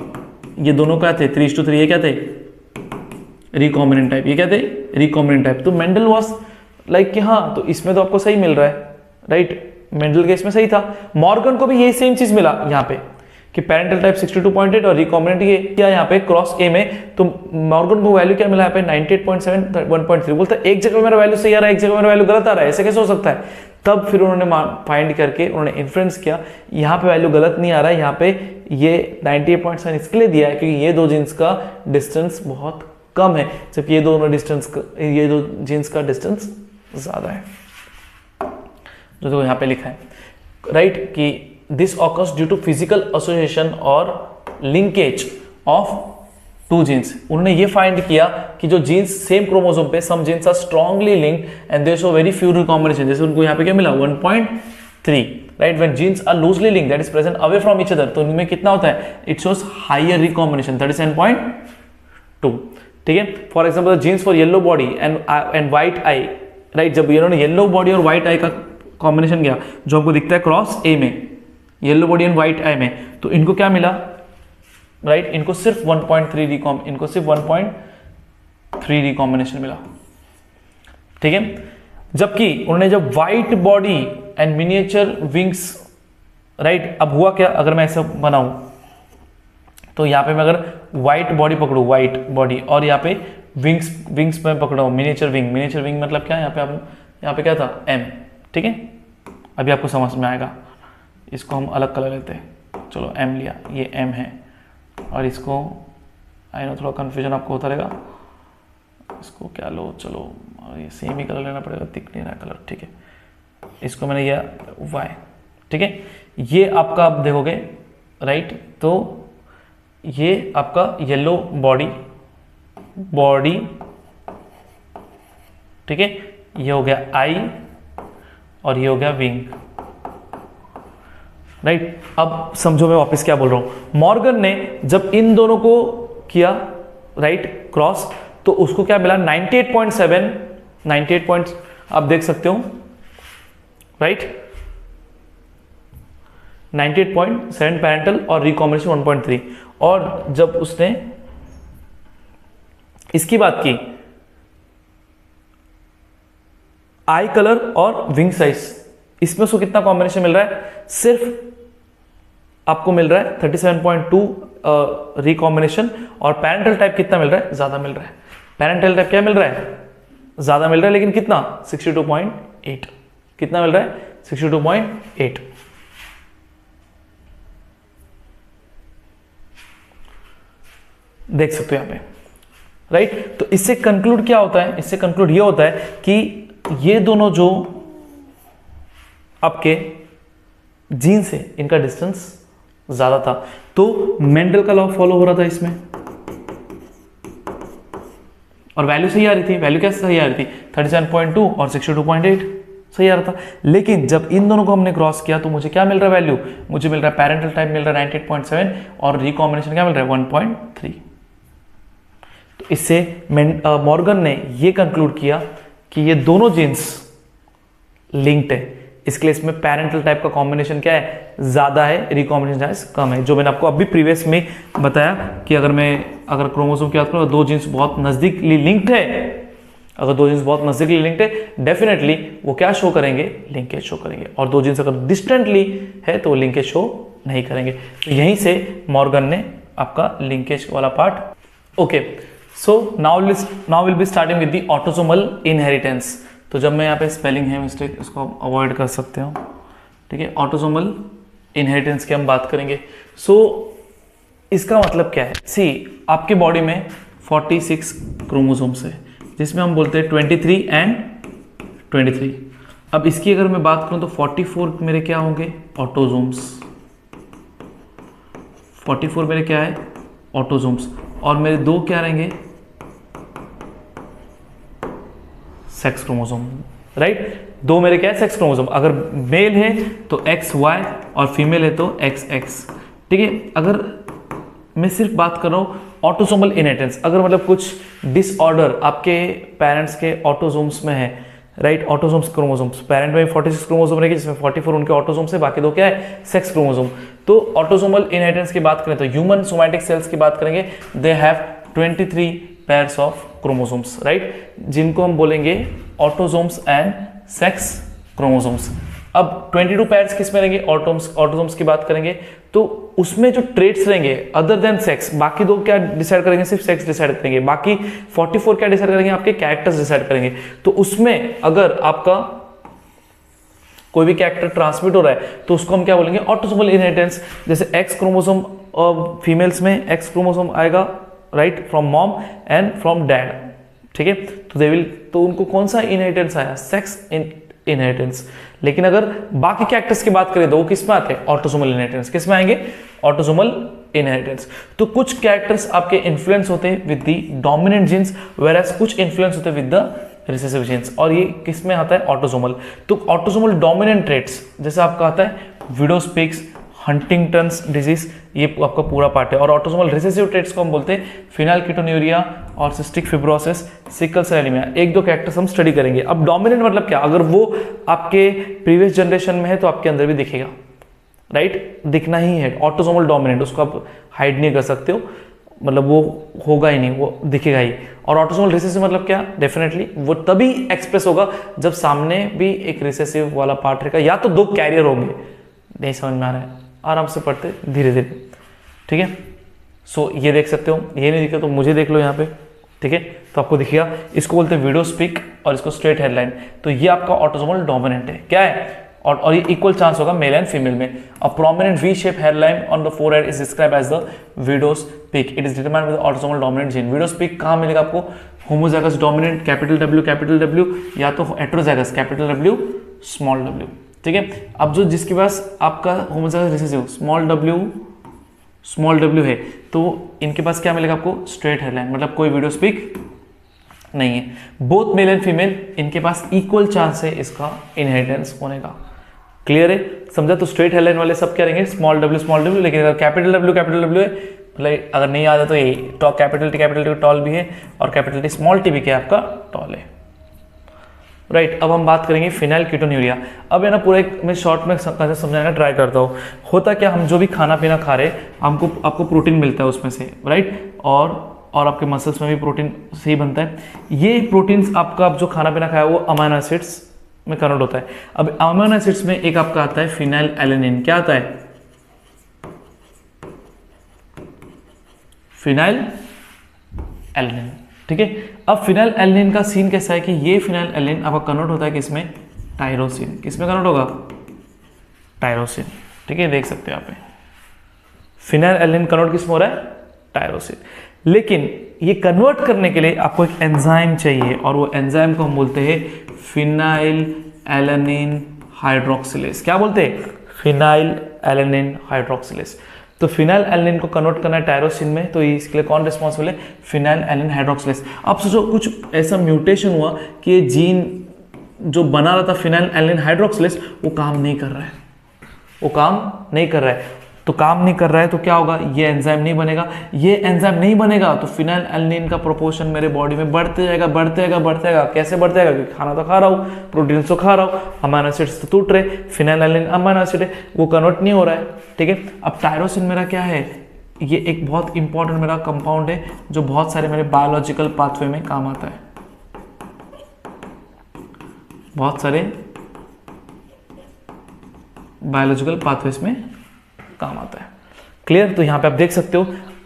ये दोनों क्या थे 3:3, ये क्या थे रिकॉम्बिनेंट टाइप, ये क्या थे रिकॉम्बिनेंट टाइप। तो मेंडल वाज लाइक कि हाँ तो इसमें तो आपको सही मिल रहा है, राइट, मेंडल केस में सही था। मॉर्गन को भी यही सेम चीज मिला यहाँ पे कि पेरेंटल टाइप 62.8 और रिकॉम्बिनेंट ये किया यहाँ पे क्रॉस ए में, तो मॉर्गन को वैल्यू क्या मिला यहाँ पे 98.7 1.3। बोलता है एक जगह मेरा वैल्यू सही आ रहा है, एक जगह मेरा वैल्यू गलत आ रहा है, ऐसे कैसे हो सकता है। तब फिर उन्होंने फाइंड करके उन्होंने इन्फ्रेंस किया, यहाँ पे वैल्यू गलत नहीं आ रहा है, यहाँ पे ये 98.7 इसके लिए दिया है क्योंकि ये दो जीन्स का डिस्टेंस बहुत कम है, जबकि ये दो जीन्स का डिस्टेंस ज्यादा है, जो देखो यहाँ पे लिखा है, राइट, कि this occurs due to physical association और लिंकेज ऑफ टू जीन्स। उन्होंने ये फाइंड किया कि जो जीन्स सेम क्रोमोसोम पे, some genes are strongly linked and there show very few recombination, जैसे उनको यहाँ पे क्या मिला 1.3, right. When genes are loosely linked that is present away from each other, तो उनमें कितना होता है, इट शोज हायर रिकॉम्बिनेशन 37.2, ठीक है। For example genes for yellow body and white eye, right, जब इन्होंने येलो बॉडी और व्हाइट आई का कॉम्बिनेशन किया जो हमको दिखता है क्रॉस ए में, येलो बॉडी एंड व्हाइट आई में, तो इनको क्या मिला, राइट, इनको सिर्फ 1.3 रिकॉम्बिनेशन मिला, ठीक है। जबकि उन्होंने जब white body and miniature wings, right, अब हुआ क्या, अगर मैं ऐसा बनाऊं तो यहाँ पे मैं अगर व्हाइट बॉडी पकड़ू, व्हाइट बॉडी, और यहाँ पे विंग्स में पकड़ा मिनिएचर विंग मतलब क्या, यहाँ पे क्या था एम, ठीक है। अभी आपको समझ में आएगा, इसको हम अलग कलर लेते हैं, चलो एम लिया, ये एम है, और इसको आई नो थोड़ा कन्फ्यूजन आपको होता रहेगा, इसको क्या लो, चलो ये सेम ही कलर लेना पड़ेगा, दिख नहीं रहा कलर, ठीक है। इसको मैंने लिया वाई, ठीक है। ये आपका आप देखोगे, राइट, तो ये आपका येलो बॉडी, ठीक है, ये हो गया आई और ये हो गया विंग, राइट। अब समझो मैं वापस क्या बोल रहा हूं। मॉर्गन ने जब इन दोनों को किया राइट क्रॉस, तो उसको क्या मिला 98.7, 98 पॉइंट आप देख सकते हो राइट, 98.7 पैरेंटल और रिकॉम्बिनेशन 1.3। और जब उसने इसकी बात की आई कलर और विंग साइज, इसमें उसको कितना कॉम्बिनेशन मिल रहा है, सिर्फ आपको मिल रहा है 37.2 रिकॉम्बिनेशन, और पैरेंटल टाइप कितना मिल रहा है, ज्यादा मिल रहा है। पैरेंटल टाइप क्या मिल रहा है, ज्यादा मिल रहा है, लेकिन कितना 62.8, कितना मिल रहा है 62.8। देख सकते हो यहां पे राइट। तो इससे कंक्लूड क्या होता है, इससे कंक्लूड ये होता है कि ये दोनों जो आपके जीन्स है इनका डिस्टेंस ज्यादा था, तो मेंडल का लॉ फॉलो हो रहा था इसमें, और वैल्यू सही आ रही थी। वैल्यू कैसे सही आ रही थी, 37.2 और 62.8 सही आ रहा था। लेकिन जब इन दोनों को हमने क्रॉस किया तो मुझे क्या मिल रहा है वैल्यू, मुझे मिल रहा है पैरेंटल टाइप मिल रहा है 98.7 और रिकॉम्बिनेशन क्या मिल रहा है 1.3। तो इससे मॉर्गन ने ये कंक्लूड किया कि ये दोनों जीन्स लिंक्ड है, इसके लिए इसमें पैरेंटल टाइप का कॉम्बिनेशन क्या है, ज्यादा है, रिकॉम्बिनेशन साइज कम है। जो मैंने आपको अभी प्रीवियस में बताया कि अगर क्रोमोसोम की बात करूं, दो जीन्स बहुत नजदीकली लिंक्ड है, अगर दो जीन्स बहुत नजदीकली लिंक्ड है, डेफिनेटली वो क्या शो करेंगे, लिंकेज शो करेंगे। और दो जीन्स अगर डिस्टेंटली है तो वो लिंकेज शो नहीं करेंगे। तो यहीं से मॉर्गन ने आपका लिंकेज वाला part. Okay, so now will be starting with the autosomal inheritance. तो जब मैं यहाँ पे स्पेलिंग है मिस्टेक, इसको आप अवॉइड कर सकते हो, ठीक है। ऑटोसोमल इनहेरिटेंस की हम बात करेंगे। सो इसका मतलब क्या है, सी आपके बॉडी में 46 क्रोमोसोम्स है, जिसमें हम बोलते हैं 23 एंड 23। अब इसकी अगर मैं बात करूं तो 44 मेरे क्या होंगे, ऑटोसोम्स। 44 मेरे क्या है, ऑटोसोम्स, और मेरे दो क्या रहेंगे, सेक्स क्रोमोसोम, राइट। दो मेरे क्या है, सेक्स क्रोमोसोम। अगर मेल है तो एक्स वाई और फीमेल है तो एक्स एक्स, ठीक है। अगर मैं सिर्फ बात कर रहा हूं ऑटोसोमल इनहेरिटेंस, अगर मतलब कुछ डिसऑर्डर आपके पेरेंट्स के ऑटोसोम्स में है, राइट, ऑटोसोम्स क्रोमोसोम्स, पेरेंट में 46 क्रोमोसोम रहेगी, जिसमें 44 उनके ऑटोसोम्स है, बाकी दो क्या है, सेक्स क्रोमोसोम। तो ऑटोसोमल इनहेरिटेंस की बात करें तो ह्यूमन सोमैटिक सेल्स की बात करेंगे, they have 23 pairs of chromosomes, right, जिनको हम बोलेंगे ऑटोसोम्स एंड सेक्स क्रोमोसोम्स। अब 22 पेयर्स किस में रहेंगे, ऑटोसोम्स की बात करेंगे तो उसमें जो ट्रेट्स रहेंगे अदर देन सेक्स, बाकी दो क्या डिसाइड करेंगे, सिर्फ सेक्स डिसाइड करेंगे, बाकी 44 क्या डिसाइड करेंगे, आपके कैरेक्टर्स डिसाइड करेंगे। तो उसमें अगर आपका कोई भी कैरेक्टर ट्रांसमिट हो रहा है तो उसको हम क्या बोलेंगे, ऑटोसोमल इनहेरिटेंस। जैसे एक्स क्रोमोसोम फीमेल्स में एक्स क्रोमोसोम आएगा, right, from mom and from dad, ठीक है। तो दे विल, तो उनको कौन सा इनहेरिटेंस आया, सेक्स इनहेरिटेंस। लेकिन अगर बाकी कैरेक्टर्स की बात करें तो वो किस में आते हैं, ऑटोसोमल इनहेरिटेंस। किस में आएंगे, ऑटोसोमल इनहेरिटेंस। तो कुछ कैरेक्टर्स आपके इन्फ्लुएंस होते हैं with the dominant genes, whereas कुछ इन्फ्लुएंस होते हैं विद द रिसेसिव जीन्स, और ये किस में आता है, ऑटोसोमल। तो ऑटोसोमल डोमिनेंट ट्रेट्स जैसे आपका आता है विडोस्पिक्स, हंटिंगटन्स डिजीज, ये आपका पूरा पार्ट है। और ऑटोसोमल रिसेसिव ट्रेट्स को हम बोलते हैं फिनाइलकीटोन्यूरिया और cystic fibrosis, sickle cell anaemia. एक दो कैरेक्टर्स हम स्टडी करेंगे। अब डोमिनेंट मतलब क्या, अगर वो आपके प्रीवियस जनरेशन में है तो आपके अंदर भी दिखेगा, राइट, दिखना ही है। ऑटोसोमल डोमिनेंट, उसको आप हाइड नहीं कर सकते हो, मतलब वो होगा ही नहीं, वो दिखेगा ही। और ऑटोसोमल रिसेसिव मतलब क्या, डेफिनेटली वो तभी एक्सप्रेस होगा जब सामने भी एक रिसेसिव वाला पार्ट रहेगा, या तो दो कैरियर होंगे। नहीं समझ में आ रहा है, आराम से पढ़ते धीरे धीरे, ठीक है। सो ये देख सकते हो, ये नहीं दिखा तो मुझे देख लो यहाँ पे, ठीक है, तो आपको दिखेगा। इसको बोलते हैं विडोस्पिक और इसको स्ट्रेट हेडलाइन। तो ये आपका ऑटोसोमल डोमिनेंट है, क्या है, और ये इक्वल चांस होगा मेल एंड फीमेल में। A prominent V shape hairline on the forehead is described as the widow's peak. It is determined with autosomal dominant gene. Widow's peak कहाँ मिलेगा आपको, होमोजाइगस डोमिनेंट कैपिटल W, या तो heterozygous capital W small w, ठीक है। अब जो जिसके पास आपका होमोजाइगस रिसेसिव स्मॉल w है, तो इनके पास क्या मिलेगा आपको, स्ट्रेट हेयरलाइन, मतलब कोई विडोस्पिक नहीं है। बोथ मेल एंड फीमेल, इनके पास इक्वल चांस है इसका इनहेरिटेंस होने का, क्लियर है, समझा? तो स्ट्रेट हेडलाइन वाले सब क्या रहेंगे, स्मॉल डब्ल्यू, लेकिन अगर कैपिटल डब्ल्यू है, मतलब अगर नहीं याद है तो ये कैपिटल टी टॉल भी है, और कैपिटल टी स्मॉल टी भी क्या है आपका, टॉल है। राइट, अब हम बात करेंगे फिनाइल कीटोन्यूरिया। अब है ना पूरा एक मैं शॉर्ट में समझाने का ट्राई करता हूँ। होता क्या, हम जो भी खाना पीना खा रहे हैं आपको प्रोटीन मिलता है उसमें से, राइट, और आपके मसल्स में भी प्रोटीन से ही बनता है। ये प्रोटीन्स आपका जो खाना पीना खाया वो अमाइनो एसिड्स में कन्वर्ट होता है। अब अमाइनो एसिड्स में एक आपका आता है फिनाइल एलेनिन। क्या आता है, फिनाइल एलेनिन, ठीक है। अब फिनाइल एलेनिन का सीन कैसा है कि ये फिनाइल एलेनिन आपका कन्वर्ट होता है किसमें, टायरोसिन। किसमें कन्वर्ट होगा, टायरोसिन, ठीक है, देख सकते हैं आप फिनाइल एलेनिन कन्वर्ट किसमें हो रहा है, टायरोसिन। लेकिन ये कन्वर्ट करने के लिए आपको एक एंजाइम चाहिए, और वो एंजाइम को हम बोलते हैं फिनाइल एलेनिन हाइड्रोक्सिलेज। क्या बोलते हैं, फिनाइल एलेनिन हाइड्रोक्सिलेज। तो फिनाइल एलेनिन को कन्वर्ट करना है टायरोसिन में, तो इसके लिए कौन रिस्पॉन्सिबल है, फिनाइल एलेनिन हाइड्रोक्सिलेज। अब सोचो कुछ ऐसा म्यूटेशन हुआ कि ये जीन जो बना रहा था फिनाइल एलेनिन हाइड्रोक्सिलेज वो काम नहीं कर रहा है, वो काम नहीं कर रहा है। तो काम नहीं कर रहा है तो क्या होगा, ये एंजाइम नहीं बनेगा। ये एंजाइम नहीं बनेगा तो फिनाइल एलेनिन का प्रोपोर्शन मेरे बॉडी में बढ़ते जाएगा, बढ़ते जाएगा, बढ़ते जाएगा। कैसे बढ़ते जाएगा, क्योंकि खाना तो खा रहा हूँ, प्रोटीन तो खा रहा हूँ, अमाइनो एसिड्स तो टूट रहे, फिनाइल एलेनिन अमाइनो एसिड है, वो कन्वर्ट नहीं हो रहा है, ठीक है। अब टायरोसिन मेरा क्या है, ये एक बहुत इंपॉर्टेंट मेरा कंपाउंड है जो बहुत सारे मेरे बायोलॉजिकल पाथवे में काम आता है, बहुत सारे बायोलॉजिकल पाथवेज में काम आता है। क्लियर, तो यहाँ पे आप देख सकते हो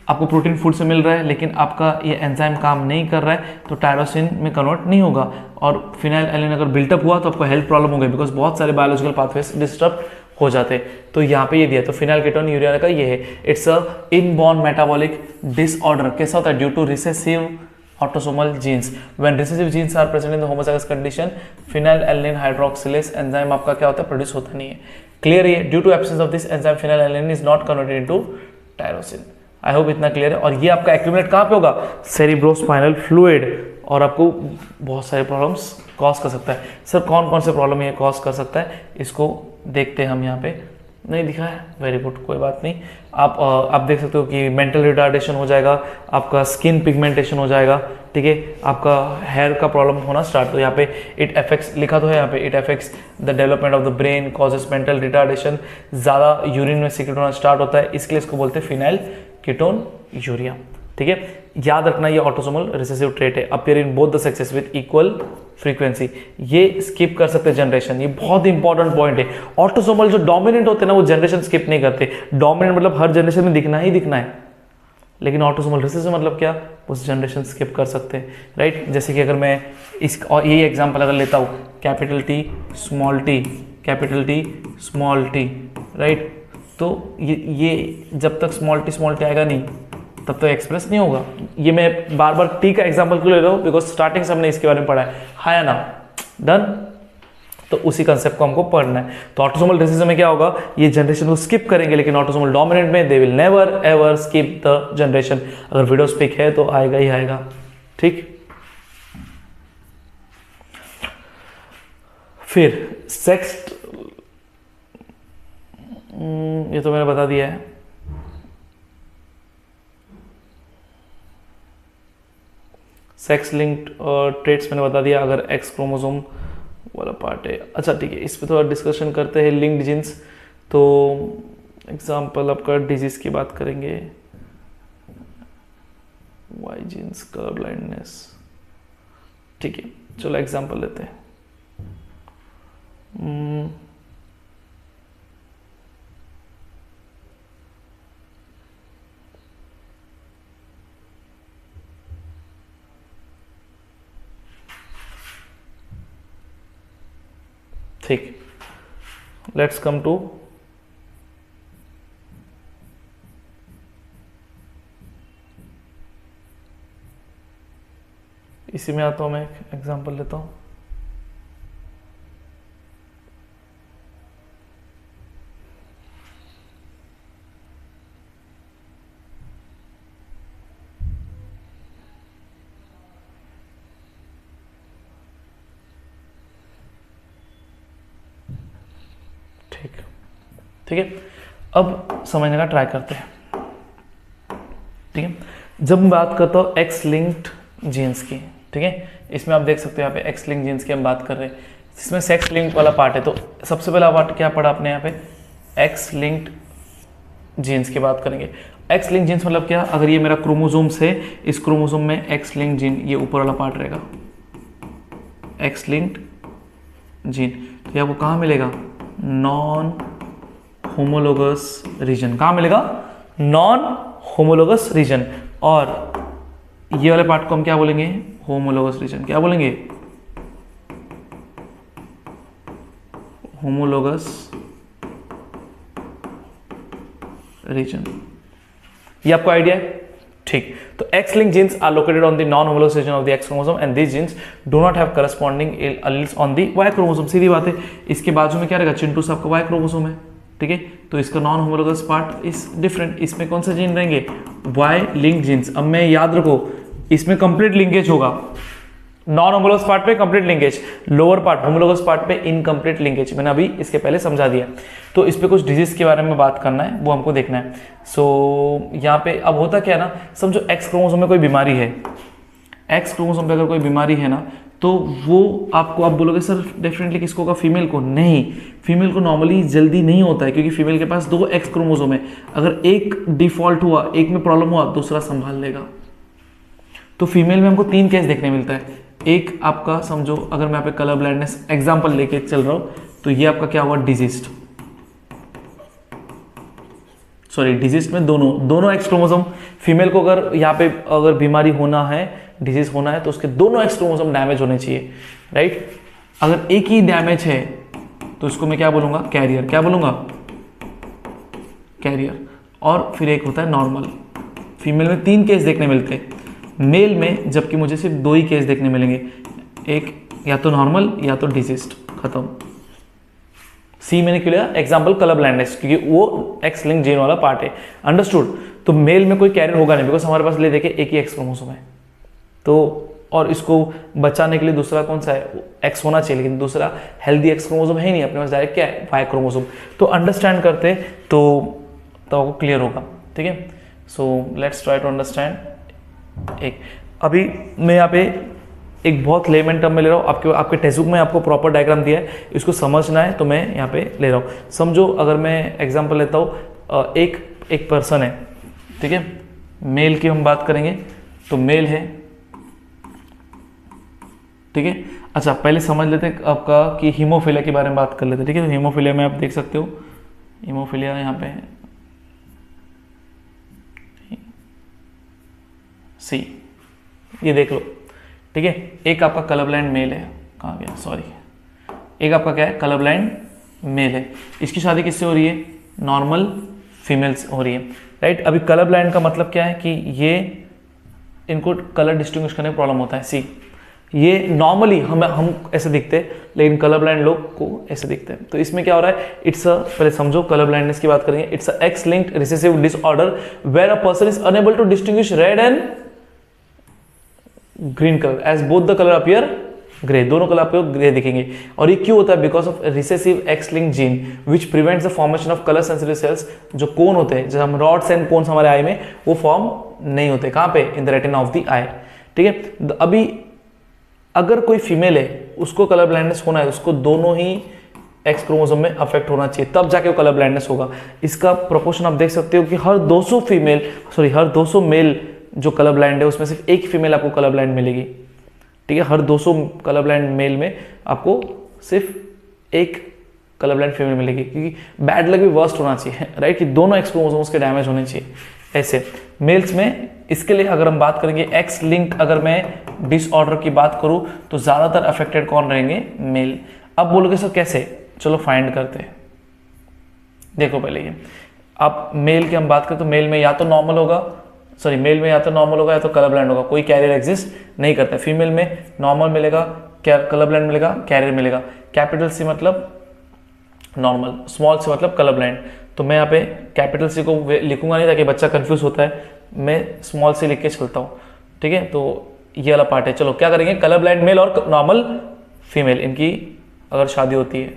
आपको प्रोटीन फूड से मिल रहा है, लेकिन आपका ये एंजाइम काम नहीं कर रहा है, तो टायरोसिन में कन्वर्ट नहीं होगा, और फिनाइल एलेनिन अगर बिल्टअप हुआ तो आपको हेल्थ प्रॉब्लम हो गई, बिकॉज बहुत सारे बायोलॉजिकल पाथवेज डिस्टर्ब हो जाते हैं। तो यहाँ पे ये दिया, तो फिनाइल कीटोन्यूरिया का ये है, it's a inborn metabolic disorder. कैसा होता है, due to recessive autosomal genes. When recessive genes are present in the homozygous condition, phenylalanine hydroxylase enzyme आपका क्या होता है, प्रोड्यूस होता नहीं है। क्लियर है, due to absence of this enzyme phenylalanine is not converted into tyrosine. I hope इतना clear है। और ये आपका एक्यूमुलेट कहाँ पे होगा, सेरिब्रोस्पाइनल फ्लूइड, और आपको बहुत सारे प्रॉब्लम्स कॉज कर सकता है। सर कौन कौन से प्रॉब्लम ये कॉज कर सकता है, इसको देखते हैं हम। यहाँ पे नहीं दिखा है, वेरी गुड, कोई बात नहीं। आप देख सकते हो कि मेंटल रिटार्डेशन हो जाएगा, आपका स्किन पिगमेंटेशन हो जाएगा, ठीक है, आपका हेयर का प्रॉब्लम होना स्टार्ट। तो यहाँ पे इट अफेक्ट्स लिखा तो है यहाँ पे, it affects the development of the brain, causes mental retardation, ज़्यादा यूरिन में सीक्रेट होना स्टार्ट होता है, इसके लिए इसको बोलते हैं फिनाइल कीटोन्यूरिया, ठीक है। याद रखना ये ऑटोसोमल रिसेसिव ट्रेट है, appear in both the sexes with equal frequency. ये स्किप कर सकते जनरेशन, ये बहुत इंपॉर्टेंट पॉइंट है। ऑटोसोमल जो डोमिनेंट होते हैं ना वो जनरेशन स्किप नहीं करते। डोमिनेंट मतलब हर जनरेशन में दिखना ही दिखना है, लेकिन ऑटोसोमल रिसेसिव मतलब क्या, उस जनरेशन स्किप कर सकते हैं, राइट। जैसे कि अगर मैं इस और यही एग्जांपल अगर लेता हूँ, capital T small T, capital T small T, right, तो ये जब तक स्मॉल टी आएगा नहीं तब तक एक्सप्रेस नहीं होगा। ये मैं बार बार टी का एग्जांपल क्यों ले रहा हूँ, बिकॉज स्टार्टिंग से हमने इसके बारे में पढ़ा है या ना, डन। तो उसी कंसेप्ट को हमको पढ़ना है। तो ऑटोसोमल रिसेसिव में क्या होगा, ये जनरेशन को स्किप करेंगे, लेकिन ऑटोसोमल डोमिनेंट में they will never ever skip the generation. अगर विडो स्पिक है तो आएगा ही आएगा, ठीक। फिर सेक्स, ये तो मैंने बता दिया है। सेक्स लिंक्ड ट्रेट्स मैंने बता दिया, अगर एक्स क्रोमोसोम वाला पार्ट है। अच्छा ठीक है, इस पर थोड़ा डिस्कशन करते हैं लिंक्ड जीन्स। तो एग्जांपल आपका डिजीज की बात करेंगे, वाई जीन्स, कलर ब्लाइंडनेस, ठीक है, चलो एग्जांपल लेते हैं। ठीक, लेट्स कम टू इसी में आता हूं, मैं एक एग्जांपल लेता हूं। ठीक है, अब समझने का ट्राई करते हैं। ठीक है, जब मैं बात करता हूँ एक्स लिंक्ड जीन्स की, ठीक है, इसमें आप देख सकते हो यहाँ पे एक्स लिंक जीन्स की हम बात कर रहे हैं, जिसमें सेक्स लिंक वाला पार्ट है। तो सबसे पहला पार्ट क्या पढ़ा आपने यहाँ पे, एक्स लिंक्ड जीन्स की बात करेंगे। एक्स लिंक जीन्स मतलब क्या, अगर ये मेरा क्रोमोसोम्स है, इस क्रोमोसोम में एक्स लिंक जीन ये ऊपर वाला पार्ट रहेगा, एक्स लिंक्ड जीन। तो ये आपको कहाँ मिलेगा, नॉन होमोलोगस रीजन। कहाँ मिलेगा, नॉन होमोलोगस रीजन। और ये वाले पार्ट को हम क्या बोलेंगे, होमोलोगस रीजन। क्या बोलेंगे, होमोलोगस रीजन। ये आपको आइडिया है, ठीक। तो X link genes are located on the non homologous region of the X chromosome and these genes do not have corresponding alleles on the Y chromosome. सीधी बात है, इसके बाजू में क्या रहेगा, चिंटू साहब का वाई क्रोमोसोम है, ठीक है, तो इसका non homologous part is different. इसमें कौन सा जीन रहेंगे, वाई लिंक जीन्स। अब मैं याद रखो, इसमें कंप्लीट लिंकेज होगा, नॉन होमोलोगस पार्ट पे complete linkage, lower part homologous part पे इनकम्प्लीट लिंकेज। मैंने अभी इसके पहले समझा दिया। तो इस पे कुछ डिजीज के बारे में बात करना है, वो हमको देखना है। सो यहाँ पे अब होता क्या है ना, समझो एक्स क्रोमोसोम में कोई बीमारी है, एक्स क्रोमोसोम पे अगर कोई बीमारी है ना, तो वो आपको आप बोलोगे सर डेफिनेटली किसको होगा, फीमेल को। नहीं, फीमेल को नॉर्मली जल्दी नहीं होता है, क्योंकि फीमेल के पास 2 एक्स क्रोमोसोम है। अगर एक डिफॉल्ट हुआ, एक में प्रॉब्लम हुआ, दूसरा संभाल लेगा। तो फीमेल में हमको 3 केस देखने मिलता है। एक आपका समझो, अगर मैं यहाँ पे कलर ब्लाइंडनेस एग्जाम्पल लेके चल रहा हूँ, तो ये आपका क्या हुआ, डिजीज्ड, सॉरी डिजीज में दोनों एक्स क्रोमोसोम। फीमेल को अगर यहाँ पे अगर बीमारी होना है, डिजीज होना है, तो उसके दोनों एक्स क्रोमोसोम डैमेज होने चाहिए, राइट। अगर एक ही डैमेज है तो इसको मैं क्या बोलूंगा, कैरियर। क्या बोलूंगा, कैरियर। और फिर एक होता है नॉर्मल। फीमेल में 3 केस देखने मिलते हैं, मेल में जबकि मुझे सिर्फ 2 ही केस देखने मिलेंगे, एक या तो नॉर्मल या तो डिजीज्ड। खत्म। सी मैंने क्यों लिया एग्जाम्पल, कलर ब्लाइंडनेस, क्योंकि वो एक्स लिंक जीन वाला पार्ट है। अंडरस्टूड। तो मेल में कोई कैरियर होगा नहीं, बिकॉज हमारे पास ले देखे एक ही एक्स क्रोमोसोम है। तो और इसको बचाने के लिए दूसरा कौन सा है, एक्स होना चाहिए, लेकिन दूसरा हेल्दी एक्स क्रोमोसोम है नहीं, अपने पास डायरेक्ट क्या है, वाई क्रोमोसोम। तो अंडरस्टैंड करते तो आपको क्लियर होगा, ठीक है। So let's try to understand. एक अभी मैं यहाँ पे एक बहुत लेमन टर्म में ले रहा हूँ, आपके टेक्स्ट बुक में आपको प्रॉपर डायग्राम दिया है, इसको समझना है तो मैं यहाँ पे ले रहा हूँ। समझो अगर मैं एग्जांपल लेता हूँ, एक पर्सन है, ठीक है, मेल की हम बात करेंगे, तो मेल है, ठीक है। अच्छा पहले समझ लेते हैं आपका कि हीमोफीलिया के बारे में बात कर लेते हैं, ठीक है। तो हीमोफीलिया में आप देख सकते हो, हीमोफीलिया यहाँ पे है सी, ये देख लो, ठीक है। एक आपका कलर ब्लाइंड मेल है, कहाँ गया, सॉरी, एक आपका क्या है, कलर ब्लाइंड मेल है। इसकी शादी किससे हो रही है, नॉर्मल फीमेल से हो रही है, राइट। अभी कलर ब्लाइंड का मतलब क्या है कि ये इनको कलर डिस्टिंग्विश करने में प्रॉब्लम होता है। सी, ये नॉर्मली हम ऐसे दिखते हैं, लेकिन कलर ब्लाइंड लोग को ऐसे दिखते हैं। तो इसमें क्या हो रहा है, इट्स अ, पहले समझो कलर ब्लाइंडनेस की बात करेंगे, it's a X linked recessive disorder where a person is unable to distinguish red and green colour as both the colour appear grey, दोनों कलर आपको ग्रे दिखेंगे। और ये क्यों होता है, because of recessive X link gene which prevents the formation of colour sensitive cells. जो cone होते हैं, जैसे हम रॉड्स एंड कोन्स हमारे आई में, वो फॉर्म नहीं होते, कहाँ पे, in the retina of the eye, ठीक है। अभी अगर कोई फीमेल है, उसको कलर ब्लाइंडनेस होना है, उसको दोनों ही एक्स क्रोमोसोम में अफेक्ट होना चाहिए, तब जाके वो कलर ब्लाइंडनेस होगा। इसका प्रोपोर्शन आप देख सकते हो कि हर 200 मेल जो कलर ब्लाइंड है, उसमें सिर्फ एक फीमेल आपको कलर ब्लाइंड मिलेगी, ठीक है। हर 200 कलर ब्लाइंड मेल में आपको सिर्फ एक कलर ब्लाइंड फीमेल मिलेगी, क्योंकि बैड लक भी वर्स्ट होना चाहिए, राइट, कि दोनों एक्स क्रोमोसोम्स के डैमेज होने चाहिए। ऐसे मेल्स में, इसके लिए अगर हम बात करेंगे एक्स लिंक, अगर मैं डिसऑर्डर की बात करूं तो ज्यादातर अफेक्टेड कौन रहेंगे, मेल। अब बोलोगे सर कैसे, चलो फाइंड करते हैं। देखो पहले ये आप मेल की हम बात करें तो मेल में या तो नॉर्मल होगा, सॉरी मेल में या तो नॉर्मल होगा या तो कलर ब्लाइंड होगा, कोई कैरियर एग्जिस्ट नहीं करता है। फीमेल में नॉर्मल मिलेगा, कलर ब्लाइंड मिलेगा, कैरियर मिलेगा। कैपिटल सी मतलब नॉर्मल, स्मॉल सी मतलब कलर ब्लाइंड। तो मैं यहाँ पे कैपिटल सी को लिखूंगा नहीं ताकि बच्चा कंफ्यूज होता है, मैं स्मॉल सी लिख के चलता हूँ, ठीक है। तो ये वाला पार्ट है। चलो क्या करेंगे, कलर ब्लाइंड मेल और नॉर्मल फीमेल, इनकी अगर शादी होती है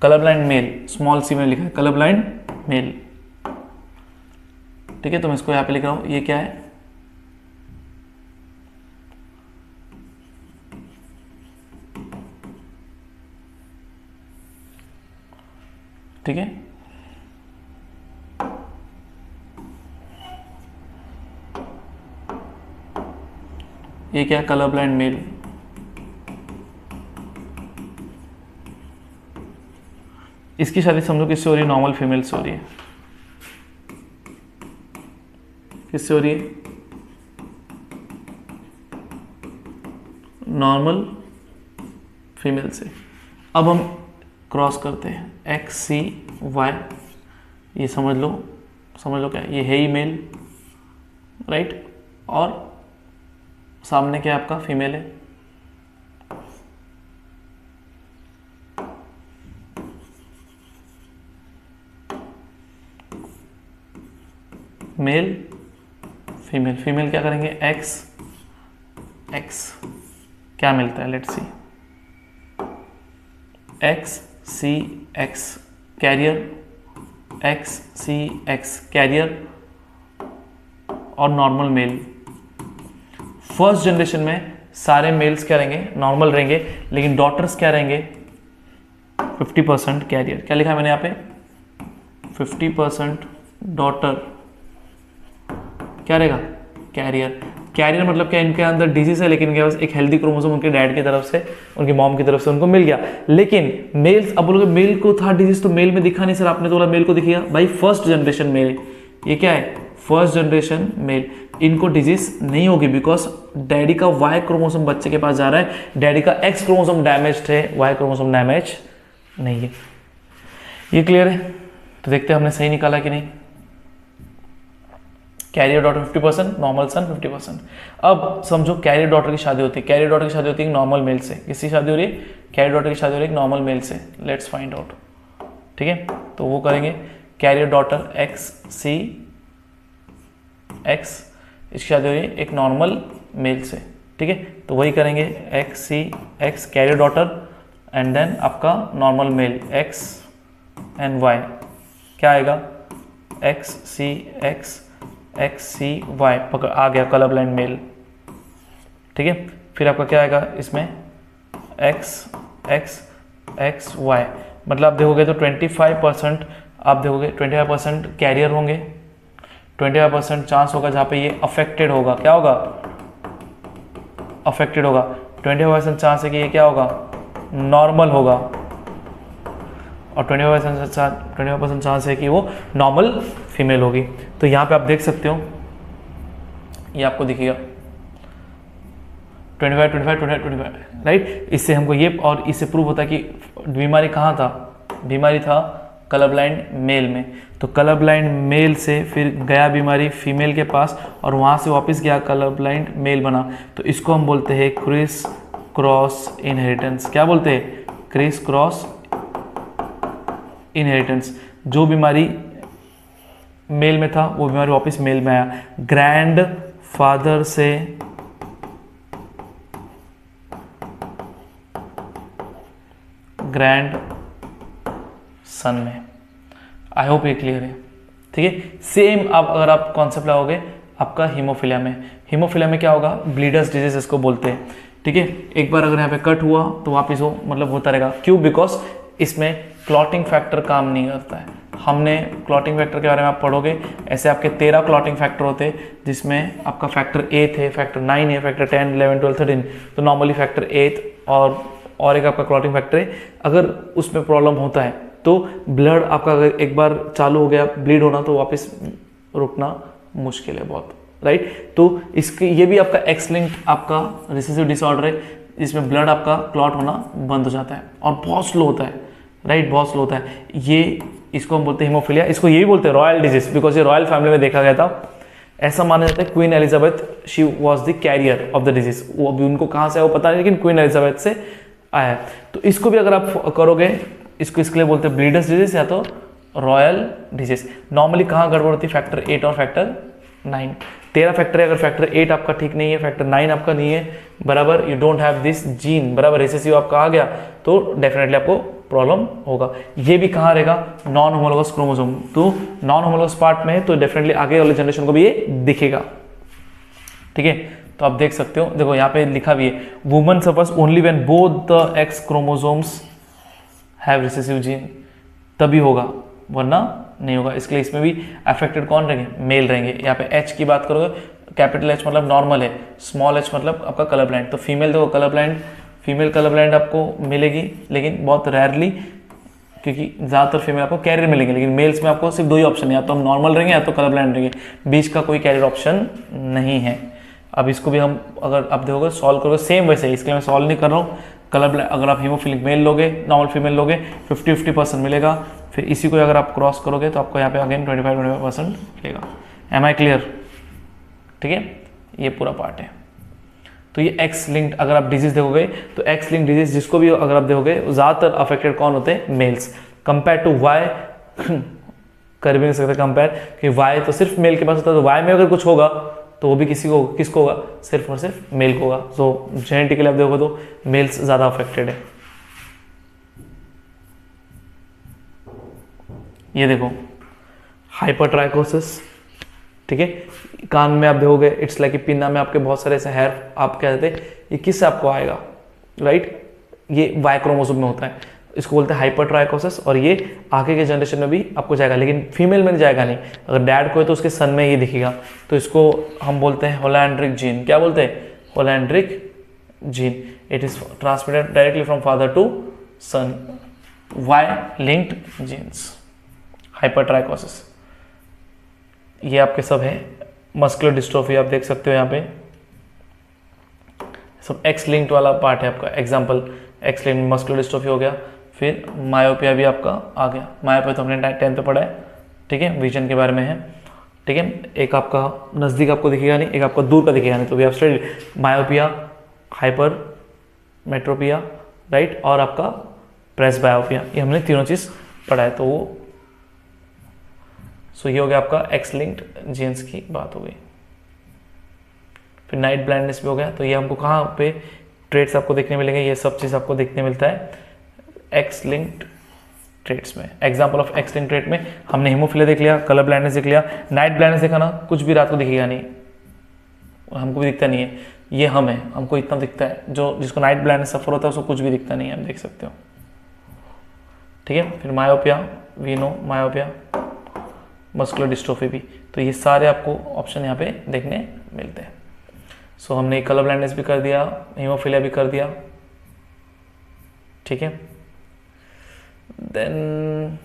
colour blind mail, small C में लिखा है कलर ब्लाइंड मेल, ठीक है। तो मैं इसको यहाँ पे लिख रहा हूँ, ये क्या है, ठीक है। ये क्या, कलर ब्लाइंड मेल। इसकी शादी समझो किससे हो रही है, नॉर्मल फीमेल से हो रही है। किससे हो रही है, नॉर्मल फीमेल से। अब हम क्रॉस करते हैं, एक्स सी वाई, ये समझ लो क्या, ये है ही मेल, राइट, और सामने क्या आपका फीमेल है, मेल फीमेल। फीमेल क्या करेंगे, एक्स क्या मिलता है, let's see, X C X carrier, X C X carrier और नॉर्मल मेल। फर्स्ट जनरेशन में सारे मेल्स क्या रहेंगे, नॉर्मल रहेंगे, लेकिन डॉटर्स क्या रहेंगे, 50% कैरियर। क्या लिखा है मैंने यहाँ पे, 50% डॉटर क्या रहेगा, कैरियर। कैरियर मतलब क्या, इनके अंदर डिजीज है लेकिन इनके पास एक हेल्दी क्रोमोसोम उनके डैड की तरफ से, उनकी मॉम की तरफ से उनको मिल गया। लेकिन मेल्स, अब बोलोगे मेल को था डिजीज तो मेल में दिखा नहीं सर, आपने तो बोला मेल को दिखेगा, भाई फर्स्ट जनरेशन मेल, ये क्या है, फर्स्ट जनरेशन मेल, इनको डिजीज नहीं होगी बिकॉज डैडी का वाई क्रोमोसोम बच्चे के पास जा रहा है, डैडी का एक्स क्रोमोसोम डैमेज्ड है, वाई क्रोमोसोम डैमेज नहीं है। ये क्लियर है। तो देखते हैं हमने सही निकाला कि नहीं। Carrier daughter 50%, normal son 50%। अब समझो कैरियर डॉटर की शादी होती है, कैरियर डॉटर की शादी होती है नॉर्मल मेल से। किसकी शादी हो रही है, कैरियर डॉटर की शादी हो रही है नॉर्मल मेल से। लेट्स फाइंड आउट, ठीक है। तो वो करेंगे career daughter x C x, इसकी शादी हो रही है एक नॉर्मल मेल से, ठीक है। तो वही करेंगे X C X carrier daughter and then आपका normal male X and Y, क्या आएगा, X C X X C Y, पकड़ आ गया कलर ब्लाइंड मेल, ठीक है। फिर आपका क्या आएगा इसमें, एक्स एक्स एक्स वाई, मतलब आप देखोगे तो 25%, आप देखोगे 25% कैरियर होंगे, 25% चांस होगा जहाँ पे ये अफेक्टेड होगा, क्या होगा, अफेक्टेड होगा। 25% चांस है कि ये क्या होगा, नॉर्मल होगा, और 25% चांस है कि वो नॉर्मल फीमेल होगी। तो यहाँ पे आप देख सकते हो, ये आपको दिखेगा 25 राइट। इससे हमको ये, और इससे प्रूव होता है कि बीमारी कहाँ था, बीमारी था कलर ब्लाइंड मेल में। तो कलर ब्लाइंड मेल से फिर गया बीमारी फीमेल के पास, और वहाँ से वापस गया कलर ब्लाइंड मेल बना। तो इसको हम बोलते हैं क्रिस क्रॉस इनहेरिटेंस। क्या बोलते हैं, क्रिस क्रॉस इनहेरिटेंस। जो बीमारी मेल में था वो बीमारी वापस मेल में आया, ग्रैंड फादर से ग्रैंड सन में। आई होप ये क्लियर है, ठीक है। सेम आप अगर आप कॉन्सेप्ट लाओगे आपका हीमोफिलिया में, हीमोफिलिया में क्या होगा, ब्लीडर्स डिजीज इसको बोलते हैं, ठीक है। एक बार अगर यहाँ पे कट हुआ तो वापस वो मतलब होता रहेगा, क्यों, बिकॉज इसमें क्लॉटिंग फैक्टर काम नहीं करता है। हमने क्लॉटिंग फैक्टर के बारे में आप पढ़ोगे, ऐसे आपके 13 क्लॉटिंग फैक्टर होते हैं, जिसमें आपका फैक्टर 8 है, फैक्टर 9 है, फैक्टर 10, 11, 12, 13। तो नॉर्मली फैक्टर 8 और एक आपका क्लॉटिंग फैक्टर है। अगर उसमें प्रॉब्लम होता है तो ब्लड आपका अगर एक बार चालू हो गया ब्लीड होना, तो वापस रुकना मुश्किल है बहुत, राइट। तो इसके ये भी आपका एक्स लिंक्ड आपका रिसेसिव डिसऑर्डर है, जिसमें ब्लड आपका क्लॉट होना बंद हो जाता है और बहुत स्लो होता है, राइट, बहुत स्लो होता है। ये इसको हम बोलते हैं हीमोफिलिया। इसको ये भी बोलते हैं रॉयल डिजीज, बिकॉज ये रॉयल फैमिली में देखा गया था। ऐसा माना जाता है queen Elizabeth she was the carrier of the disease. वो अभी उनको कहाँ से आया वो पता नहीं, लेकिन क्वीन एलिजाबेथ से आया है। तो इसको भी अगर आप करोगे, इसको इसके लिए बोलते हैं ब्लीडर्स डिजीज या तो रॉयल डिजीज। नॉर्मली कहाँ गड़बड़ होती है, फैक्टर 8 और फैक्टर 9। 13 फैक्टर है, अगर फैक्टर 8 आपका ठीक नहीं है, फैक्टर 9 आपका नहीं है, बराबर, you don't have this gene, बराबर, रिसेसिव आपका आ गया, तो डेफिनेटली आपको प्रॉब्लम होगा। ये भी कहाँ रहेगा, नॉन होमोलोगस क्रोमोसोम, तो नॉन होमोलोगस पार्ट में है, तो डेफिनेटली आगे वाले जनरेशन को भी ये दिखेगा। ठीक है, तो आप देख सकते हो, देखो यहाँ पे लिखा भी है, woman suffers only when both the x chromosomes have recessive gene, तभी होगा, वरना नहीं होगा। इसके लिए इसमें भी अफेक्टेड कौन रहेंगे, मेल रहेंगे। यहाँ पे एच की बात करोगे, कैपिटल एच मतलब नॉर्मल है, स्मॉल एच मतलब आपका कलर ब्लाइंड। तो फीमेल देखो colour blind, female colour blind आपको मिलेगी, लेकिन बहुत रेयरली, क्योंकि ज़्यादातर फीमेल आपको कैरियर मिलेंगे, लेकिन मेल्स में आपको सिर्फ दो ही ऑप्शन है, या तो हम नॉर्मल रहेंगे या तो कलर ब्लाइंड रहेंगे, बीच का कोई कैरियर ऑप्शन नहीं है। अब इसको भी हम अगर आप देखोगे सॉल्व करोगे सेम वैसे ही, इसके लिए मैं सॉल्व नहीं कर रहा हूँ। कलर अगर आप हीमोफिलिक मेल लोगे, नॉर्मल फीमेल लोगे, 50-50% मिलेगा। फिर इसी को अगर आप क्रॉस करोगे तो आपको यहाँ पे अगेन 25% मिलेगा। Am I clear? ठीक है, ये पूरा पार्ट है। तो ये एक्स लिंक्ड अगर आप डिजीज देखोगे तो एक्स लिंक्ड डिजीज जिसको भी अगर आप देखोगे ज़्यादातर अफेक्टेड कौन होते हैं, मेल्स, कंपेयर टू वाई कर भी नहीं सकते कंपेयर, कि वाई तो सिर्फ मेल के पास होता है, तो वाई में अगर कुछ होगा तो वो भी किसको होगा, सिर्फ और सिर्फ मेल को होगा। तो जेनेटिकली आप देखोगे तो मेल्स ज़्यादा अफेक्टेड है। ये देखो हाइपरट्राइकोसिस, ठीक है, कान में आप देखोगे इट्स लाइक पिन्ना में आपके बहुत सारे ऐसे हेयर आप क्या कहते हैं, ये किससे आपको आएगा, राइट, ये वाई क्रोमोसोम में होता है, इसको बोलते हैं हाइपरट्राइकोसिस, और ये आगे के जनरेशन में भी आपको जाएगा, लेकिन फीमेल में नहीं जाएगा नहीं। अगर डैड को है तो उसके सन में ये दिखेगा, तो इसको हम बोलते हैं होलैंड्रिक जीन। क्या बोलते हैं, holandric gene. It is transmitted directly from father to son, Y linked genes, hypertrichosis. ये आपके सब है। मस्कुलर डिस्ट्रोफी आप देख सकते हो यहाँ पे, सब एक्स लिंक्ड वाला पार्ट है आपका। Example x linked muscular dystrophy हो गया। फिर मायोपिया भी आपका आ गया। मायोपिया तो हमने 10th पे पढ़ा है, ठीक है, विजन के बारे में है, ठीक है। एक आपका नज़दीक आपको दिखेगा नहीं, एक आपका दूर का दिखेगा नहीं, तो भी आप स्टडी मायोपिया, हाइपर मेट्रोपिया, राइट, और आपका प्रेसबायोपिया, ये हमने तीनों चीज़ पढ़ा है। तो वो सो ये हो गया आपका एक्स लिंक्ड जीन्स की बात हो गई। फिर नाइट ब्लाइंडनेस भी हो गया। तो ये हमको कहाँ पे ट्रेड्स आपको देखने मिलेंगे, ये सब चीज़ आपको देखने मिलता है एक्स लिंक्ड ट्रेड्स में। Example of X linked trade में हमने हीमोफिलिया देख लिया, कलर ब्लाइंडनेस देख लिया, नाइट ब्लाइंडनेस देखा ना, कुछ भी रात को दिखेगा नहीं, हमको भी दिखता नहीं है, ये हम है, हमको इतना दिखता है। जो जिसको नाइट ब्लाइंडनेस सफर होता है उसको कुछ भी दिखता नहीं है, आप देख सकते हो, ठीक है। फिर myopia, we know myopia, muscular dystrophy भी। तो ये सारे आपको ऑप्शन यहाँ पे देखने मिलते हैं। सो हमने कलर ब्लाइंडनेस भी कर दिया, हीमोफिलिया भी कर दिया, ठीक है। देन